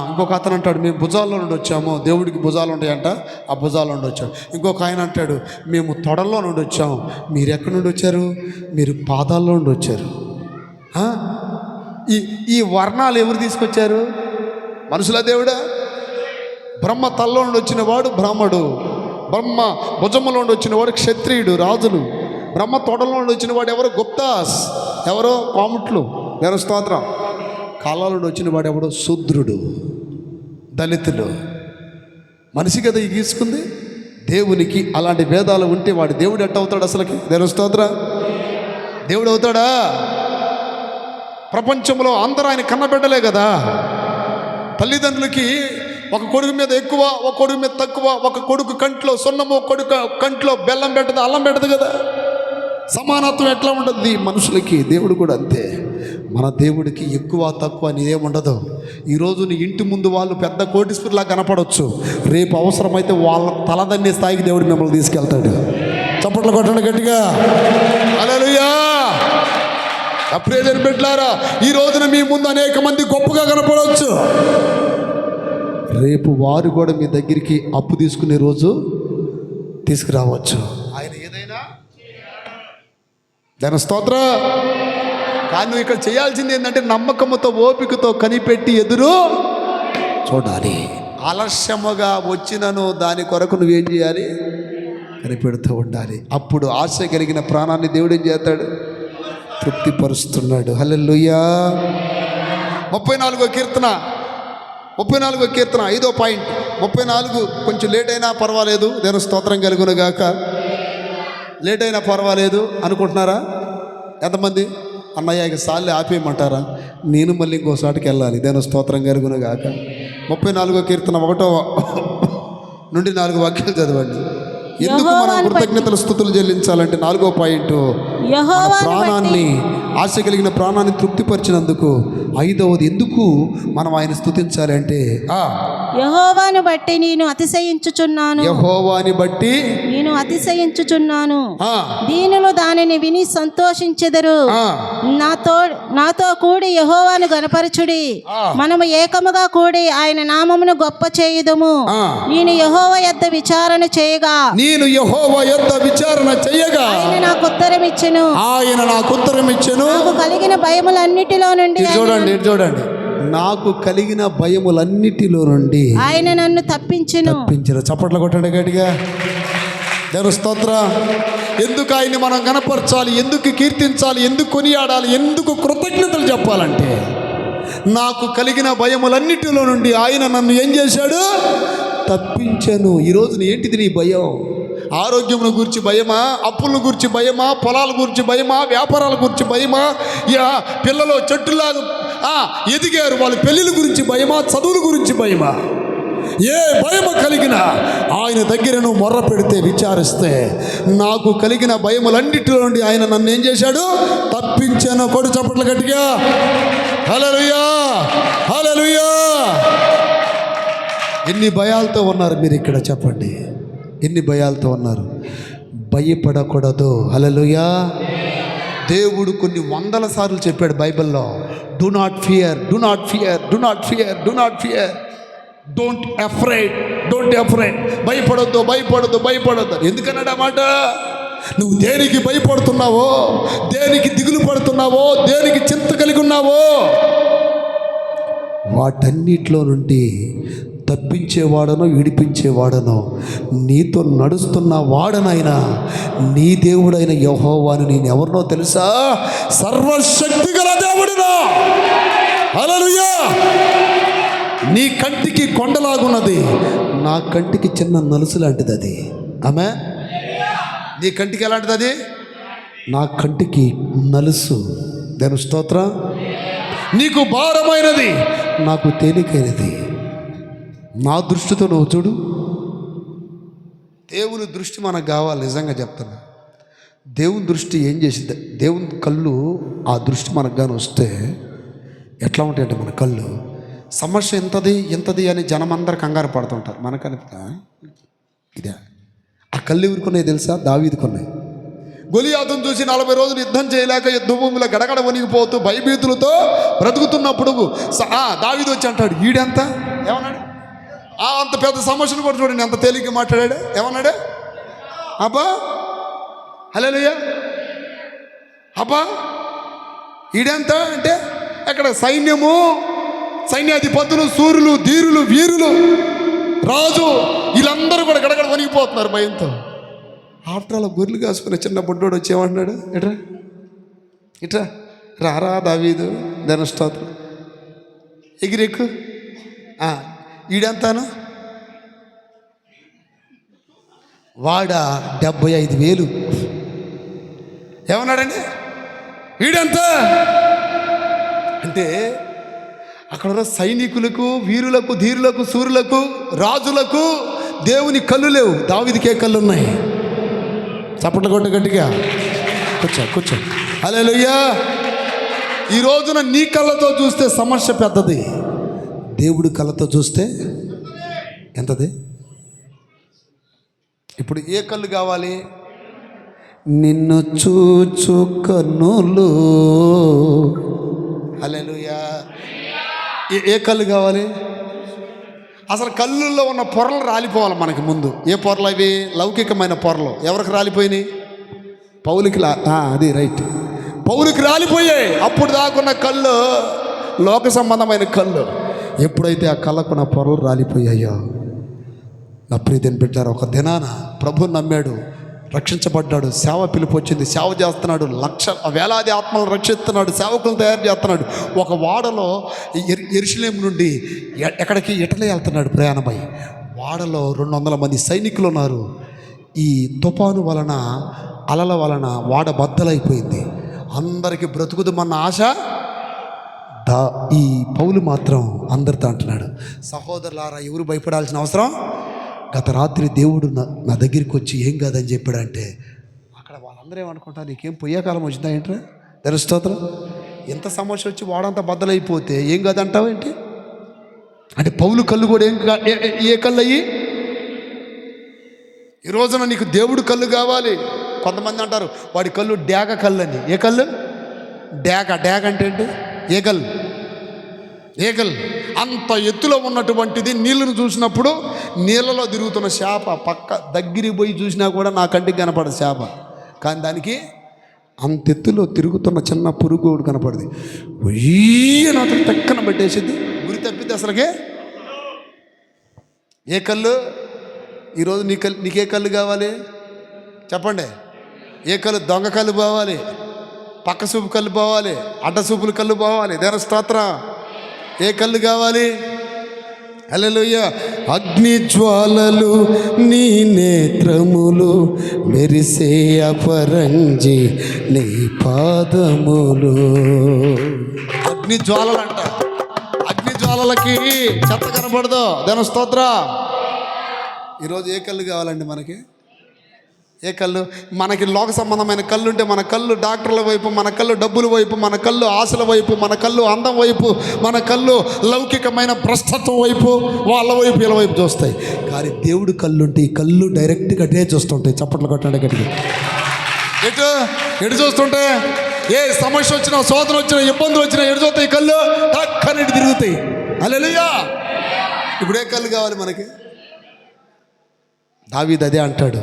ఇంకొక అతను అంటాడు, మేము భుజాల్లో నుండి వచ్చాము, దేవుడికి భుజాలు ఉంటాయంట, ఆ భుజాల్లో నుండి వచ్చాము. ఇంకొక ఆయన అంటాడు, మేము తొడల్లో నుండి వచ్చాము. మీరు ఎక్కడి నుండి వచ్చారు? మీరు పాదాల్లో నుండి వచ్చారు. ఈ వర్ణాలు ఎవరు తీసుకొచ్చారు? మనుషుల దేవుడా? బ్రహ్మ తల్లో నుండి వచ్చిన వాడు బ్రాహ్మడు, బ్రహ్మ భుజములో నుండి వచ్చిన వాడు క్షత్రియుడు, రాజులు. బ్రహ్మ తొడలో నుండి వచ్చిన వాడు ఎవరు? గుప్తాస్, ఎవరో కోమట్లు. ఎవరు స్తోత్రం. కాలాల నుండి వచ్చిన వాడు ఎవడో? శూద్రుడు, దళితులు. మనిషి కదా ఈ గీసుకుంది. దేవునికి అలాంటి భేదాలు ఉంటే వాడు దేవుడు ఎట్ట అవుతాడు అసలుకి? దేవుని స్తోత్రం. దేవుడు అవుతాడా? ప్రపంచంలో అందరూ ఆయన కన్నబిడ్డలే కదా. తల్లిదండ్రులకి ఒక కొడుకు మీద ఎక్కువ, ఒక కొడుకు మీద తక్కువ, ఒక కొడుకు కంట్లో సున్నము, కొడుకు కంట్లో బెల్లం పెట్టదు, అల్లం పెట్టదు కదా. సమానత్వం ఎట్లా ఉంటుంది మనుషులకి? దేవుడు కూడా అంతే. మన దేవుడికి ఎక్కువ తక్కువ అని ఏముండదు. ఈరోజు నీ ఇంటి ముందు వాళ్ళు పెద్ద కోటీశ్వరులా కనపడవచ్చు, రేపు అవసరమైతే వాళ్ళ తలదన్నే స్థాయికి దేవుడు మిమ్మల్ని తీసుకెళ్తాడు. చప్పట్లు కొట్టండి గట్టిగా. హల్లెలూయా. అప్రియజన బిడ్డలారా, ఈ రోజున మీ ముందు అనేక మంది గొప్పగా కనపడవచ్చు, రేపు వారు కూడా మీ దగ్గరికి అప్పు తీసుకునే రోజు తీసుకురావచ్చు. ఆయన ఏదైనా దాని స్తోత్ర. కానీ నువ్వు ఇక్కడ చేయాల్సింది ఏంటంటే నమ్మకముతో, ఓపికతో కనిపెట్టి ఎదురు చూడాలి. ఆలస్యముగా వచ్చినను దాని కొరకు నువ్వేం చేయాలి? కనిపెడుతూ ఉండాలి. అప్పుడు ఆశ కలిగిన ప్రాణాన్ని దేవుడు ఏం చేస్తాడు? తృప్తిపరుస్తున్నాడు. హల్లెలూయా. 34వ కీర్తన 5వ పాయింట్. 34 కొంచెం లేట్ అయినా పర్వాలేదు, దేవుని స్తోత్రం కలుగును గాక. లేట్ అయినా పర్వాలేదు అనుకుంటున్నారా? ఎంతమంది? అన్నయ్య ఇక సార్లు ఆపేయమంటారా? నేను మళ్ళీ ఇంకోసాటికి వెళ్ళాలి. దేని స్తోత్రం కలుగును గాక. 34వ కీర్తన 1వ నుండి 4 వాక్యాలు చదవండి. ఎందుకు మనం కృతజ్ఞతల స్తుతులు చెల్లించాలంటే 4వ పాయింట్, మన ప్రాణాన్ని, ఆశ కలిగిన ప్రాణాన్ని తృప్తిపరిచినందుకు. 5వది, ఎందుకు మనం ఆయన స్తుతించాలి అంటే యెహోవాను బట్టి నేను అతిశయించుచున్నాను. యెహోవాని బట్టి నేను అతిశయించుచున్నాను. ఆ, దీనులు దానిని విని సంతోషించెదరు. ఆ, నాతో కూడి యెహోవాను గణపరచుడి. మనము ఏకముగా కూడి ఆయన నామమును గొప్ప చేయుదుము. ఆ. నేను యెహోవా యొద్ద విచారణ చేయగా నేను యెహోవా యొద్ద విచారణ చేయగా ఆయన నాకు ఉత్తరం ఇచ్చెను. ఆయన నాకు ఉత్తరం ఇచ్చెను. నాకు కలిగిన భయములన్నిటిలో నుండి ఇది చూడండి, ఇది చూడండి. నాకు కలిగిన భయములన్నిటిలో నుండి ఆయన నన్ను తప్పించెను. చప్పట్లు కొట్టండి గట్టిగా. దేవుని స్తోత్రం. ఎందుకు ఆయన్ని మనం గణపరచాలి, ఎందుకు కీర్తించాలి, ఎందుకు కొనియాడాలి, ఎందుకు కృతజ్ఞతలు చెప్పాలంటే నాకు కలిగిన భయములన్నిటిలో నుండి ఆయన నన్ను ఏం చేశాడు? తప్పించాను. ఈరోజు ఏంటిది నీ భయం? ఆరోగ్యం గురించి భయమా? అప్పుల గురించి భయమా? పొలాల గురించి భయమా? వ్యాపారాల గురించి భయమా? పిల్లలు చెట్టులాగా ఎదిగారు, వాళ్ళ పెళ్ళిళ్ళ గురించి భయమా? చదువుల గురించి భయమా? ఏ భయము కలిగినా ఆయన దగ్గర నువ్వు మొర్ర పెడితే, విచారిస్తే, నాకు కలిగిన భయములన్నిటిలో నుండి ఆయన నన్ను ఏం చేశాడు? తప్పించాను. కొడు చప్పట్లు గట్టిగా. హల్లెలూయా, హల్లెలూయా. ఎన్ని భయాలతో ఉన్నారు మీరు ఇక్కడ? చెప్పండి, ఎన్ని భయాలతో ఉన్నారు? భయపడకూడదు. హల్లెలూయా. దేవుడు కొన్ని వందల సార్లు చెప్పాడు బైబిల్లో, do not fear, do not fear, do not fear, do not fear, don't afraid, don't afraid. భయపడొద్దు, భయపడొద్దు, భయపడొద్దు. ఎందుకన్నాడు ఆ మాట? నువ్వు దేనికి భయపడుతున్నావో, దేనికి దిగులు పడుతున్నావో, దేనికి చింత కలిగి ఉన్నావో, వాటన్నిటిలో నుండి తప్పించేవాడనో విడిపించేవాడనో నీతో నడుస్తున్న వాడనైనా నీ దేవుడైన యెహోవాను నేను ఎవరినో తెలుసా? సర్వశక్తి గల దేవుడునా. హల్లెలూయా. నీ కంటికి కొండలాగున్నది, నా కంటికి చిన్న నలుసు లాంటిది అది. ఆమె నీ కంటికి ఎలాంటిది? అది నా కంటికి నలుసు. దేవుని స్తోత్రం. నీకు భారమైనది, నాకు తేలికైనది. నా దృష్టితో నువ్వు చూడు. దేవుని దృష్టి మనకు కావాలి. నిజంగా చెప్తాను, దేవుని దృష్టి ఏం చేసింది? దేవుని కళ్ళు, ఆ దృష్టి మనకు కానీ వస్తే ఎట్లా ఉంటాయంటే, మన కళ్ళు సమస్య ఎంతది ఎంతది అని జనం అందరు కంగారు పడుతుంటారు. మనకని ఇదే ఆ కళ్ళు ఎవరుకున్నాయి తెలుసా? దావీదుకున్నాయి. గొలియాతును చూసి 40 రోజులు యుద్ధం చేయలేక యుద్ధ భూమిలో గడగడ వణిగిపోతూ భయభీతులతో బ్రతుకుతున్నప్పుడు దావీదు వచ్చి అంటాడు, ఈడెంత ఏమన్నాడు? అంత పెద్ద సమస్యను కూడా చూడండి ఎంత తేలిగ్గా మాట్లాడాడు. ఏమన్నాడు? అబ్బా, హల్లెలూయా, అబ్బా ఈడెంత అంటే అక్కడ సైన్యము, సైన్యాధిపతులు, సూర్యులు, ధీరులు, వీరులు, రాజు, వీళ్ళందరూ కూడా గడగడ వణిగిపోతున్నారు భయంతో. ఆఫ్టర్ ఆల్ గొర్రెలు కాసుకునే చిన్న బుడ్డోడు వచ్చి ఏమంటున్నాడు? ఇట్రా ఇట్రా, రారా దావీదు, దేవుని స్తోత్రం, ఎగిరెక్కు. ఈడంతాను వాడ 75,000. ఏమన్నాడండి? వీడంతా అంటే అక్కడ ఉన్న సైనికులకు, వీరులకు, ధీరులకు, సూర్యులకు, రాజులకు దేవుని కళ్ళు లేవు. దావీదుకే కళ్ళు ఉన్నాయి. చప్పట్లు కొట్ట గట్టిగా. కూర్చో కూర్చో. హల్లెలూయా. ఈ రోజున నీ కళ్ళతో చూస్తే సమస్య పెద్దది, దేవుడి కళ్ళతో చూస్తే ఎంతది? ఇప్పుడు ఏ కళ్ళు కావాలి? నిన్ను చూచు కన్నులు. హల్లెలూయా. ఏ కళ్ళు కావాలి? అసలు కళ్ళుల్లో ఉన్న పొరలు రాలిపోవాలి మనకి ముందు. ఏ పొరలు అవి? లౌకికమైన పొరలు. ఎవరికి రాలిపోయినాయి? పౌలుకి. అది రైట్, పౌలుకి రాలిపోయాయి. అప్పుడు దాకున్న కళ్ళు లోక సంబంధమైన కళ్ళు. ఎప్పుడైతే ఆ కళ్ళకున్న పొరలు రాలిపోయాయో, నా ప్రియతని బిడ్డారు, ఒక దినాన ప్రభువుని నమ్మాడు, రక్షించబడ్డాడు, సేవ పిలుపు వచ్చింది, సేవ చేస్తున్నాడు, వేలాది ఆత్మలను రక్షిస్తున్నాడు, సేవకులను తయారు చేస్తున్నాడు. ఒక వాడలో యెరూషలేము నుండి ఎక్కడికి ఇటలీ వెళ్తున్నాడు ప్రయాణమై. వాడలో 200 మంది సైనికులు ఉన్నారు. ఈ తుఫాను వలన, అలల వలన వాడ బద్దలైపోయింది. అందరికి బ్రతుకుదమన్న ఆశ ఈ పౌలు మాత్రం అందరితో అంటున్నాడు, సహోదరులారా ఎవరు భయపడాల్సిన అవసరం, గత రాత్రి దేవుడు నా దగ్గరికి వచ్చి ఏం కాదని చెప్పాడంటే అక్కడ వాళ్ళందరూ ఏమనుకుంటారు, నీకేం పోయేకాలం వచ్చిందా ఏంట్రా స్తోత్రం, ఎంత సమస్య వచ్చి వాడంతా బద్దలైపోతే ఏం కాదంటావు ఏంటి అంటే పౌలు కళ్ళు కూడా ఏ కళ్ళు అయ్యి, ఈ రోజున నీకు దేవుడు కళ్ళు కావాలి. కొంతమంది అంటారు వాడి కళ్ళు డ్యాగ కళ్ళు అని. ఏ కళ్ళు? డ్యాగ అంటే ఏంటి? ఏగల్ అంత ఎత్తులో ఉన్నటువంటిది నీళ్ళను చూసినప్పుడు నీళ్ళలో తిరుగుతున్న చేప పక్క దగ్గరికి పోయి చూసినా కూడా నా కంటికి కనపడదు చేప, కానీ దానికి అంత ఎత్తులో తిరుగుతున్న చిన్న పురుగు కనపడదు. నాతో టక్కన పెట్టేసింది, గురి తప్పిద్ది అసలుకే. ఏ కళ్ళు? ఈరోజు నీకే కళ్ళు కావాలి చెప్పండి? ఏ కళ్ళు? దొంగ కళ్ళు పోవాలి, పక్క చూపు కళ్ళు పోవాలి, అడ్డ చూపులు కళ్ళు పోవాలి. దేని స్తోత్రం. ఏ కళ్ళు కావాలి? హల్లెలూయా. అగ్ని జ్వాలలు నీ నేత్రములు, మెరిసే అపరంజి నీ పాదములు. అగ్ని జ్వాలలు అంట, అగ్ని జ్వాలలకి చెత్త కనపడదు. దేని స్తోత్ర. ఈరోజు ఏ కళ్ళు కావాలండి మనకి? ఏ కళ్ళు? మనకి లోక సంబంధమైన కళ్ళు ఉంటే మన కళ్ళు డాక్టర్ల వైపు, మన కళ్ళు డబ్బుల వైపు, మన కళ్ళు ఆశల వైపు, మన కళ్ళు అందం వైపు, మన కళ్ళు లౌకికమైన భ్రష్టత్వం వైపు, వాళ్ళ వైపు వీళ్ళ వైపు చూస్తాయి. కానీ దేవుడు కళ్ళు ఉంటే ఈ కళ్ళు డైరెక్ట్గా అటే చూస్తుంటాయి. చప్పట్లు కొట్టండి గట్టిగా. ఎటు చూస్తుంటే ఏ సమస్య వచ్చినా, శోధన వచ్చినా, ఇబ్బందులు వచ్చినా ఎటు చూస్తాయి? కళ్ళు టక్కని తిరుగుతాయి. హల్లెలూయా. ఇప్పుడు ఏ కళ్ళు కావాలి మనకి? దావీదు అదే అంటాడు,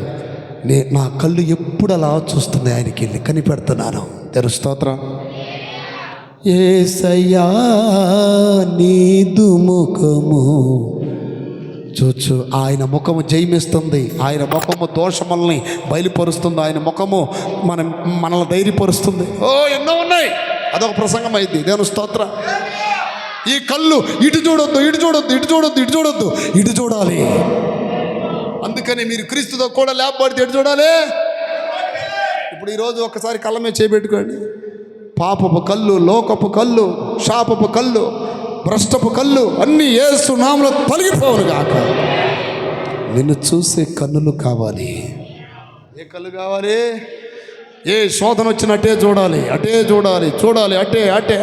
నా కళ్ళు ఎప్పుడు అలా చూస్తుంది ఆయనకి వెళ్ళి కనిపెడుతున్నాను. తెరు స్తోత్రం. యేసయ్యా నీదు ముఖము చూచు. ఆయన ముఖము జయమిస్తుంది, ఆయన ముఖము దోషముల్ని బయలుపరుస్తుంది, ఆయన ముఖము మనల్ని ధైర్యపరుస్తుంది. ఎన్నో ఉన్నాయి, అదొక ప్రసంగం అయింది. దేవుని స్తోత్రం. ఈ కళ్ళు ఇటు చూడొద్దు, ఇటు చూడొద్దు, ఇటు చూడొద్దు, ఇటు చూడొద్దు, ఇటు చూడాలి. అందుకని మీరు క్రీస్తుతో కూడా లేపబడితే ఎటు చూడాలి? ఇప్పుడు ఈరోజు ఒక్కసారి కళ్ళ మీద చేపెట్టుకోండి. పాపపు కళ్ళు, లోకపు కళ్ళు, శాపపు కళ్ళు, భ్రష్టపు కళ్ళు అన్నీ యేసు నామములో తొలగిపోవును గాక. నిన్ను చూసే కన్నులు కావాలి. ఏ కళ్ళు కావాలి? ఏ శోధన వచ్చినట్టే చూడాలి, అటే చూడాలి,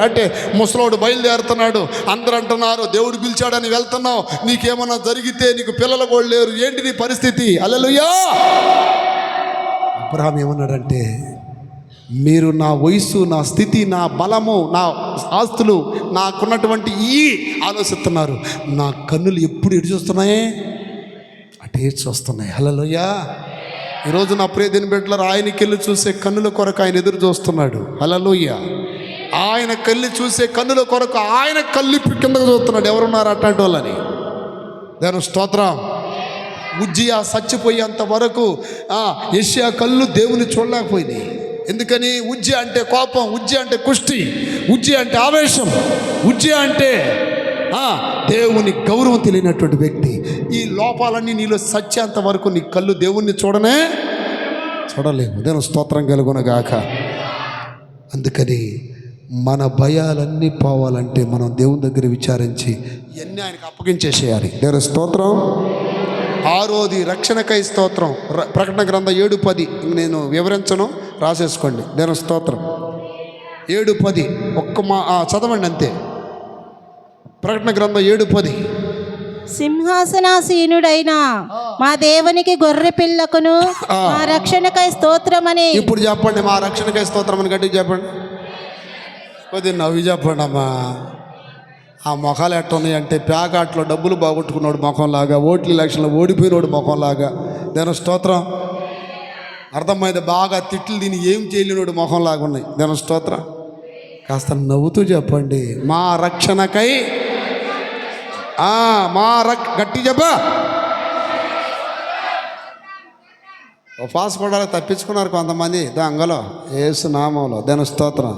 అటే. ముసలోడు బయలుదేరుతున్నాడు, అందరూ అంటున్నారు దేవుడు పిలిచాడని వెళ్తున్నావు, నీకేమన్నా జరిగితే నీకు పిల్లలు కూడా లేరు, ఏంటి నీ పరిస్థితి? హల్లెలూయా. అబ్రహాం ఏమన్నాడంటే, మీరు నా వయసు, నా స్థితి, నా బలము, నా ఆస్తులు, నాకున్నటువంటి ఈ ఆలోచిస్తున్నారు, నా కన్నులు ఎప్పుడు ఎటు చూస్తున్నాయి? అటే చూస్తున్నాయి. హల్లెలూయా. ఈరోజు నా ప్రియ దేవుని బిడ్డలారా, ఆయనకి వెళ్ళి చూసే కన్నుల కొరకు ఆయన ఎదురు చూస్తున్నాడు. హల్లెలూయా. ఆయన కళ్ళు చూసే కన్నుల కొరకు ఆయన కళ్ళిప్పి కిందకు చూస్తున్నాడు. ఎవరున్నారు అట్లాంటి వాళ్ళని? దేవుని స్తోత్రం. ఉజ్జియా చచ్చిపోయేంత వరకు యెషయా కళ్ళు దేవుని చూడలేకపోయినాయి. ఎందుకని? ఉజ్జియా అంటే కోపం, ఉజ్జియా అంటే కుష్టి, ఉజ్జియా అంటే ఆవేశం, ఉజ్జియా అంటే దేవుని గౌరవం తెలియనటువంటి వ్యక్తి. ఈ లోపాలన్నీ నీలో సత్యంత వరకు నీ కళ్ళు దేవుణ్ణి చూడలేవు. దేవుని స్తోత్రం కలుగునగాక. అందుకని మన భయాలన్నీ పోవాలంటే మనం దేవుని దగ్గర విచారించి ఇవన్నీ ఆయనకు అప్పగించేసేయాలి. దేవుని స్తోత్రం. 6వది రక్షణకై స్తోత్రం. ప్రకటన గ్రంథం 7:10 నేను వివరించను, రాసేసుకోండి. దేవుని స్తోత్రం. 7:10 చదవండి అంతే. ప్రకటన గ్రంథం 7:10. సింహాసనాసీనుడైన మా దేవునికి గొర్రె పిల్లకును మా రక్షణకై స్తోత్రమని. ఇప్పుడు చెప్పండి, మా రక్షణకై స్తోత్రం అని గట్టిగా చెప్పండి. కొద్దిగా నవ్వి చెప్పండి అమ్మా. ఆ మొఖాలు ఎట్టున్నాయి అంటే ప్యాకాట్లో డబ్బులు బాగొట్టుకున్నాడు ముఖంలాగా, ఓట్ల ఎలక్షన్లో ఓడిపోయినోడు ముఖంలాగా. దేని స్తోత్రం. అర్థమైంది? బాగా తిట్లు తిని ఏం చేయలేనోడు ముఖంలాగా ఉన్నాయి. దేని స్తోత్రం. కాస్త నవ్వుతూ చెప్పండి, మా రక్షణకై. గట్టి చెప్పా. ఉపాస కూడా తప్పించుకున్నారు కొంతమంది దొంగలో యేసు నామంలో. దేని స్తోత్రం.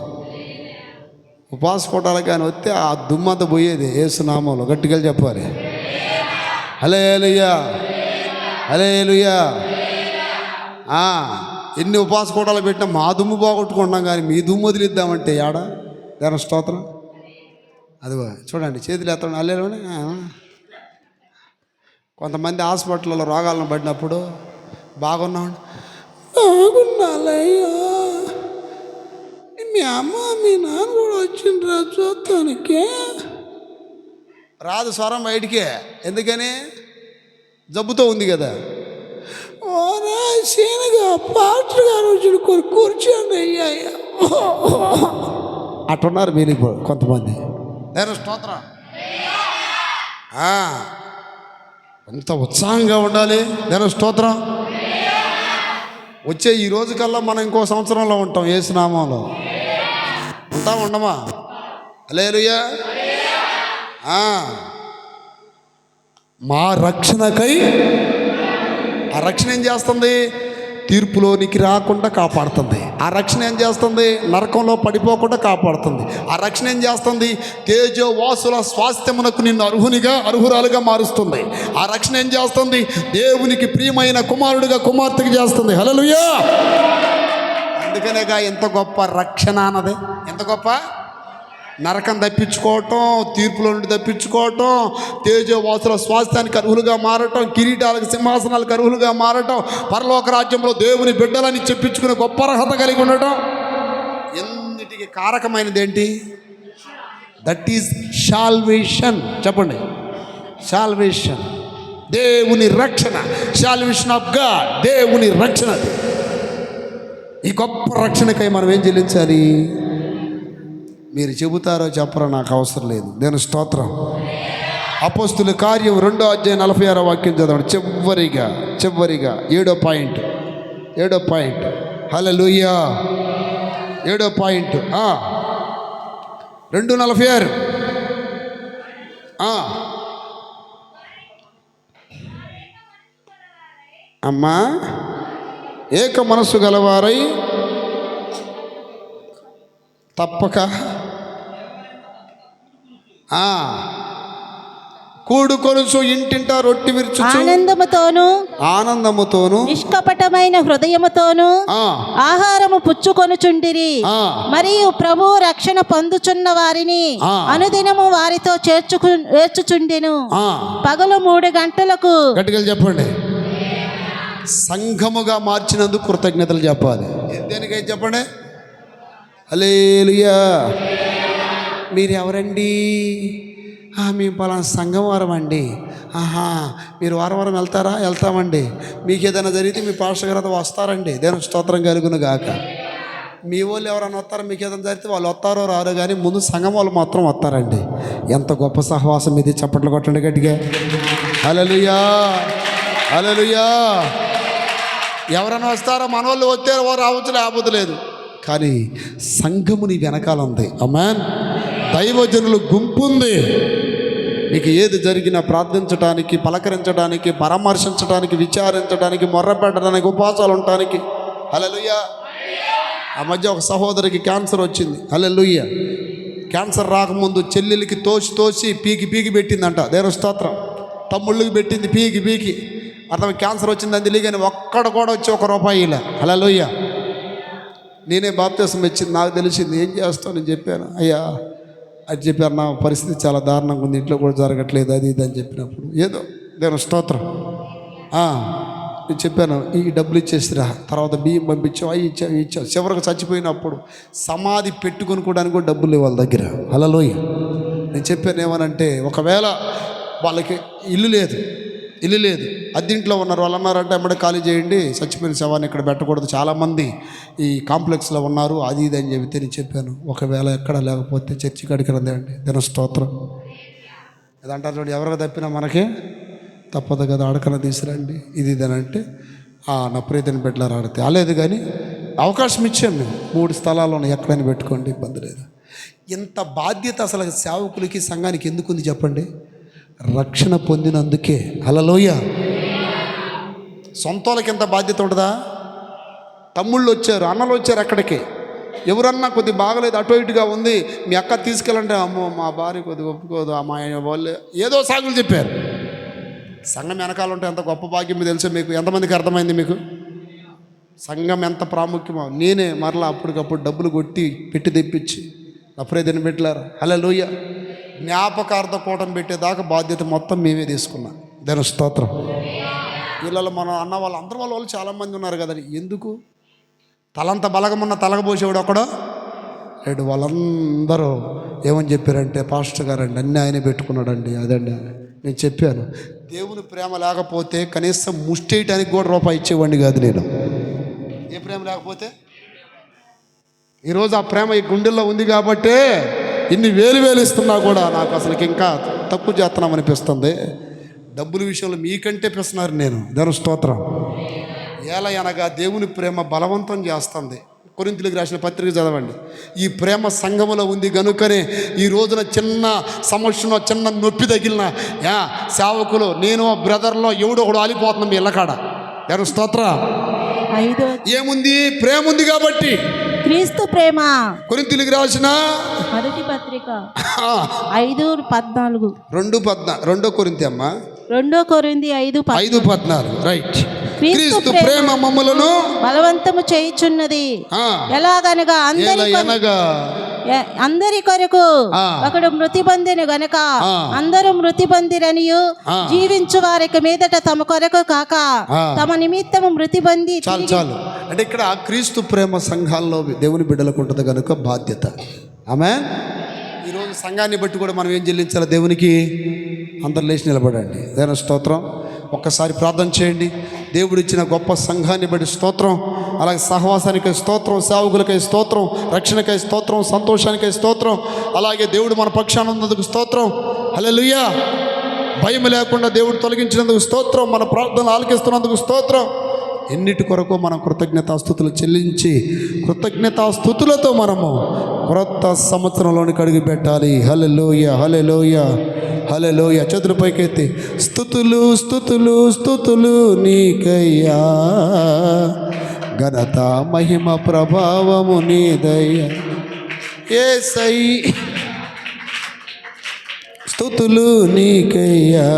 ఉపాస కోటాలకు కానీ వస్తే ఆ దుమ్మంతా పోయేది యేసు నామంలో. గట్టిగా చెప్పాలి. హల్లెలూయా, హల్లెలూయా. ఎన్ని ఉపవాస కూడాలు పెట్టినా మా దుమ్ము పోగొట్టుకుంటాం కానీ మీ దుమ్ము వదిలిద్దామంటే ఏడా దాని స్తోత్రం. అదిగో చూడండి చేతులు ఎత్తండి అల్లేలోనే. కొంతమంది హాస్పిటల్లో రోగాలను పడినప్పుడు బాగున్నామండి, బాగున్నాలయ్యా, మీ అమ్మ మీ నాన్న కూడా వచ్చిండ్రా చూస్తానికి రాదు స్వరం బయటికే. ఎందుకని? జబ్బుతో ఉంది కదా. ఓరా సీనగా పాస్టర్ గారు వచ్చి కూర్చోండి అయ్యా అట్టున్నారు మీరు ఇప్పుడు కొంతమంది. నేను స్తోత్రం. ఎంత ఉత్సాహంగా ఉండాలి. నేను స్తోత్రం. వచ్చే ఈ రోజు కల్లా మనం ఇంకో సంవత్సరంలో ఉంటాం. యేసు నామంలో ఉంటాం. ఉండమా? హల్లెలూయా. మా రక్షణకై ఆ రక్షణ ఏం చేస్తుంది? తీర్పులోనికి రాకుండా కాపాడుతుంది. ఆ రక్షణ ఏం చేస్తుంది? నరకంలో పడిపోకుండా కాపాడుతుంది. ఆ రక్షణ ఏం చేస్తుంది? తేజోవాసుల స్వాస్థ్యమునకు నిన్ను అర్హురాలుగా మారుస్తుంది. ఆ రక్షణ ఏం చేస్తుంది? దేవునికి ప్రియమైన కుమారుడిగా కుమార్తెగా చేస్తుంది. హల్లెలూయా. అందుకనేగా ఎంత గొప్ప రక్షణ అన్నది. ఎంత గొప్ప! నరకం తప్పించుకోవటం, తీర్పులో నుండి తప్పించుకోవటం, తేజోవాసుల స్వాస్థ్యానికి అర్హులుగా మారటం, కిరీటాలకు సింహాసనాలకు అర్హులుగా మారటం, పరలోక రాజ్యంలో దేవుని బిడ్డలని చెప్పించుకునే గొప్ప అర్హత కలిగి ఉండటం, ఎన్నిటికీ కారకమైనది ఏంటి? That is salvation. చెప్పండి, సాల్వేషన్. దేవుని రక్షణ. Salvation of God. దేవుని రక్షణ. ఈ గొప్ప రక్షణకై మనం ఏం చెల్లించాలి? మీరు చెబుతారో చెప్పరో నాకు అవసరం లేదు. నేను స్తోత్రం. అపోస్తుల కార్యం 2వ అధ్యాయం 46వ వాక్యం చదవండి. చివరిగా 7వ పాయింట్. హల్లెలూయా. 7వ పాయింట్ 2:46. అమ్మా, ఏక మనస్సు గలవారై తప్పక కూడుకొనుచు ఇంటింటా రొట్టి విరుచు ఆనందముతోను నిష్కపటమైన హృదయముతోను ఆహారము పుచ్చుకొనుచుండిరి. మరియు ప్రభు రక్షణ పొందుచున్న వారిని అనుదినము వారితో చేర్చుచుండెను. పగలు 3 గంటలకు. గట్టిగా చెప్పండి. సంఘముగా మార్చినందుకు కృతజ్ఞతలు చెప్పాలి. దేనికై చెప్పండి? హల్లెలూయా. మీరు ఎవరండి? మేము పలానా సంఘం వారం అండి. మీరు వారం వెళ్తారా? వెళ్తామండి. మీకు ఏదైనా జరిగితే మీ పాస్టర్ గారు వస్తారండి. దేవుని స్తోత్రం కలుగును గాక. మీ వాళ్ళు ఎవరైనా వస్తారో, మీకు ఏదైనా జరిగితే వాళ్ళు వస్తారో రారో కానీ ముందు సంఘం వాళ్ళు మాత్రం వస్తారండి. ఎంత గొప్ప సహవాసం ఇది. చప్పట్లు కొట్టండి గట్టిగా. హల్లెలూయా. హల్లెలూయా. ఎవరైనా వస్తారో, మన వాళ్ళు వచ్చారో వారు రావచ్చు, లేకపోతే లేదు. కానీ సంఘముని వెనకాల ఉంది. ఆమేన్. దైవజనుల గుంపు ఉంది. మీకు ఏది జరిగినా ప్రార్థించడానికి, పలకరించడానికి, పరామర్శించడానికి, విచారించడానికి, మొర్రపెట్టడానికి, ఉపవాసాలు ఉండటానికి. హల్లెలూయా. ఆ మధ్య ఒక సహోదరికి క్యాన్సర్ వచ్చింది. హల్లెలూయా. క్యాన్సర్ రాకముందు చెల్లెలికి తోసి పీకి పెట్టిందంట. దేవుని స్తోత్రం. తమ్ముళ్ళకి పెట్టింది పీకి. అర్థం క్యాన్సర్ వచ్చిందని తెలియగానే ఒక్కడ కూడా వచ్చి ₹1 ఇలా. హల్లెలూయా. నేనే బాప్తిసం ఇచ్చింది. నాకు తెలిసింది. ఏం చేస్తావు? నేను చెప్పాను. అయ్యా అది చెప్పారు, నా పరిస్థితి చాలా దారుణంగా ఉంది, ఇంట్లో కూడా జరగట్లేదు, అది ఇది అని చెప్పినప్పుడు ఏదో దేవుని స్తోత్రం. నేను చెప్పాను, ఈ డబ్బులు ఇచ్చేసిరా, తర్వాత బియ్యం పంపించావు, అవి ఇచ్చావు. చివరికి చచ్చిపోయినప్పుడు సమాధి పెట్టుకొనుకోవడానికి కూడా డబ్బులు వాళ్ళ దగ్గర. హల్లెలూయా. నేను చెప్పాను ఏమనంటే, ఒకవేళ వాళ్ళకి ఇల్లు లేదు, అద్దెంట్లో ఉన్నారు, వాళ్ళు అన్నారంటే ఎమ్మడే ఖాళీ చేయండి, చచ్చిపోయిన శవాన్ని ఇక్కడ పెట్టకూడదు, చాలామంది ఈ కాంప్లెక్స్లో ఉన్నారు, అది ఇది అని చెబితే నేను చెప్పాను, ఒకవేళ ఎక్కడ లేకపోతే చర్చి కాడికి రండి. దేని స్తోత్రం. ఏదంటారు చూడండి, ఎవరికి తప్పినా మనకి తప్పదు కదా, అడకన తీసుకురండి, ఇది అని అంటే నా ప్రీతిని పెట్టారు ఆడితే అలేదు. కానీ అవకాశం ఇచ్చాము మేము. 3 స్థలాలు ఉన్నాయి, ఎక్కడైనా పెట్టుకోండి, ఇబ్బంది లేదు. ఇంత బాధ్యత అసలు సేవకులకి, సంఘానికి ఎందుకు ఉంది చెప్పండి? రక్షణ పొందినందుకే. హల్లెలూయా. సొంతోళ్ళకి ఎంత బాధ్యత ఉంటుందా? తమ్ముళ్ళు వచ్చారు, అన్నలు వచ్చారు, అక్కడికి ఎవరన్నా కొద్దిగా బాగలేదు, అటు ఇటుగా ఉంది, మీ అక్క తీసుకెళ్ళంటే, అమ్మో మా భార్య కొద్దిగా ఒప్పుకోదు, మా వాళ్ళు ఏదో సాగులు చెప్పారు. సంఘం వెనకాల ఉంటే ఎంత గొప్ప భాగ్యం తెలుసా మీకు? ఎంతమందికి అర్థమైంది మీకు? సంఘం ఎంత ప్రాముఖ్యమో నేనే మరలా అప్పటికప్పుడు డబ్బులు కొట్టి పెట్టి తెప్పించి అప్పుడే తినబెట్టలేరు. హల్లెలూయా. జ్ఞాపకార్థ కూటం పెట్టేదాకా బాధ్యత మొత్తం మేమే తీసుకున్నాం. దాని స్తోత్రం. వీళ్ళలో మనం అన్న వాళ్ళు అందరు వాళ్ళు చాలామంది ఉన్నారు కదండి. ఎందుకు తలంత బలగమున్న తలగబోసేవాడు ఒకడో లేడు. వాళ్ళందరూ ఏమని చెప్పారంటే, పాస్టర్ గారండి అన్నీ ఆయనే పెట్టుకున్నాడండి. అదండి నేను చెప్పాను, దేవుని ప్రేమ లేకపోతే కనీసం ముష్టేయటానికి కూడా రూపాయి ఇచ్చేవాడిని కాదు నేను. ఏ ప్రేమ లేకపోతే? ఈరోజు ఆ ప్రేమ ఈ గుండెల్లో ఉంది కాబట్టే ఇన్ని వేలు ఇస్తున్నా కూడా నాకు అసలుకి ఇంకా తక్కువ చేస్తున్నాం అనిపిస్తుంది. డబ్బుల విషయంలో మీకంటే పిస్తున్నారు నేను. దాని స్తోత్రం. ఎలా అనగా దేవుని ప్రేమ బలవంతం చేస్తుంది. కొరింథీయులకు రాసిన పత్రిక చదవండి. ఈ ప్రేమ సంఘములో ఉంది కనుకనే ఈ రోజున చిన్న సమస్యలో చిన్న నొప్పి తగిలిన సేవకులు నేను బ్రదర్లో ఎవడో ఒకడు ఆలిపోతున్నాం మీ ఇళ్ళకాడ. దాని స్తోత్రం. ఏముంది? ప్రేమ ఉంది కాబట్టి. క్రీస్తు ప్రేమ. కొరింథీయులకు రాసిన మొదటి పత్రిక 5:14. 2 కొరింథీ అమ్మా, 2 కొరింథీ 5:14. రైట్. క్రీస్తు ప్రేమ మమ్ములను బలవంతము చేయుచున్నది. ఎలాగనగా అందరి కొరకు ఒకడు మృతి పొందెను గనక అందరూ మృతి పొందిరనియు జీవించు వారికి మీదట తమ కొరకు కాక తమ నిమిత్తము మృతి పొంది. చాలు. అంటే ఇక్కడ క్రీస్తు ప్రేమ సంఘాల్లో దేవుని బిడ్డలకు ఉంటుంది కనుక బాధ్యత. ఆమేన్. ఈరోజు సంఘాన్ని బట్టి కూడా మనం ఏం చెల్లించాలి దేవునికి? అందరు లేచి నిలబడండి. దేవుని స్తోత్రం. ఒక్కసారి ప్రార్థన చేయండి. దేవుడు ఇచ్చిన గొప్ప సంఘాన్ని బట్టి స్తోత్రం. అలాగే సహవాసానికై స్తోత్రం, సేవకులకై స్తోత్రం, రక్షణకై స్తోత్రం, సంతోషానికై స్తోత్రం. అలాగే దేవుడు మన పక్షాన ఉన్నందుకు స్తోత్రం. హల్లెలూయా. భయం లేకుండా దేవుడు తొలగించినందుకు స్తోత్రం. మన ప్రార్థనలు ఆలకిస్తున్నందుకు స్తోత్రం. ఎన్నిటి కొరకు మనం కృతజ్ఞతాస్తుతులు చెల్లించి కృతజ్ఞతాస్తుతులతో మనము క్రొత్త సంవత్సరంలోనికి అడుగు పెట్టాలి. హల్లెలూయా, హల్లెలూయా, హల్లెలూయా. చేతులు పైకెత్తి స్తుతులు స్తుతులు స్తుతులు నీకయ్యా, ఘనత మహిమ ప్రభావము నీదయ్యా యేసయ్యా, స్తుతులు నీకయ్యా.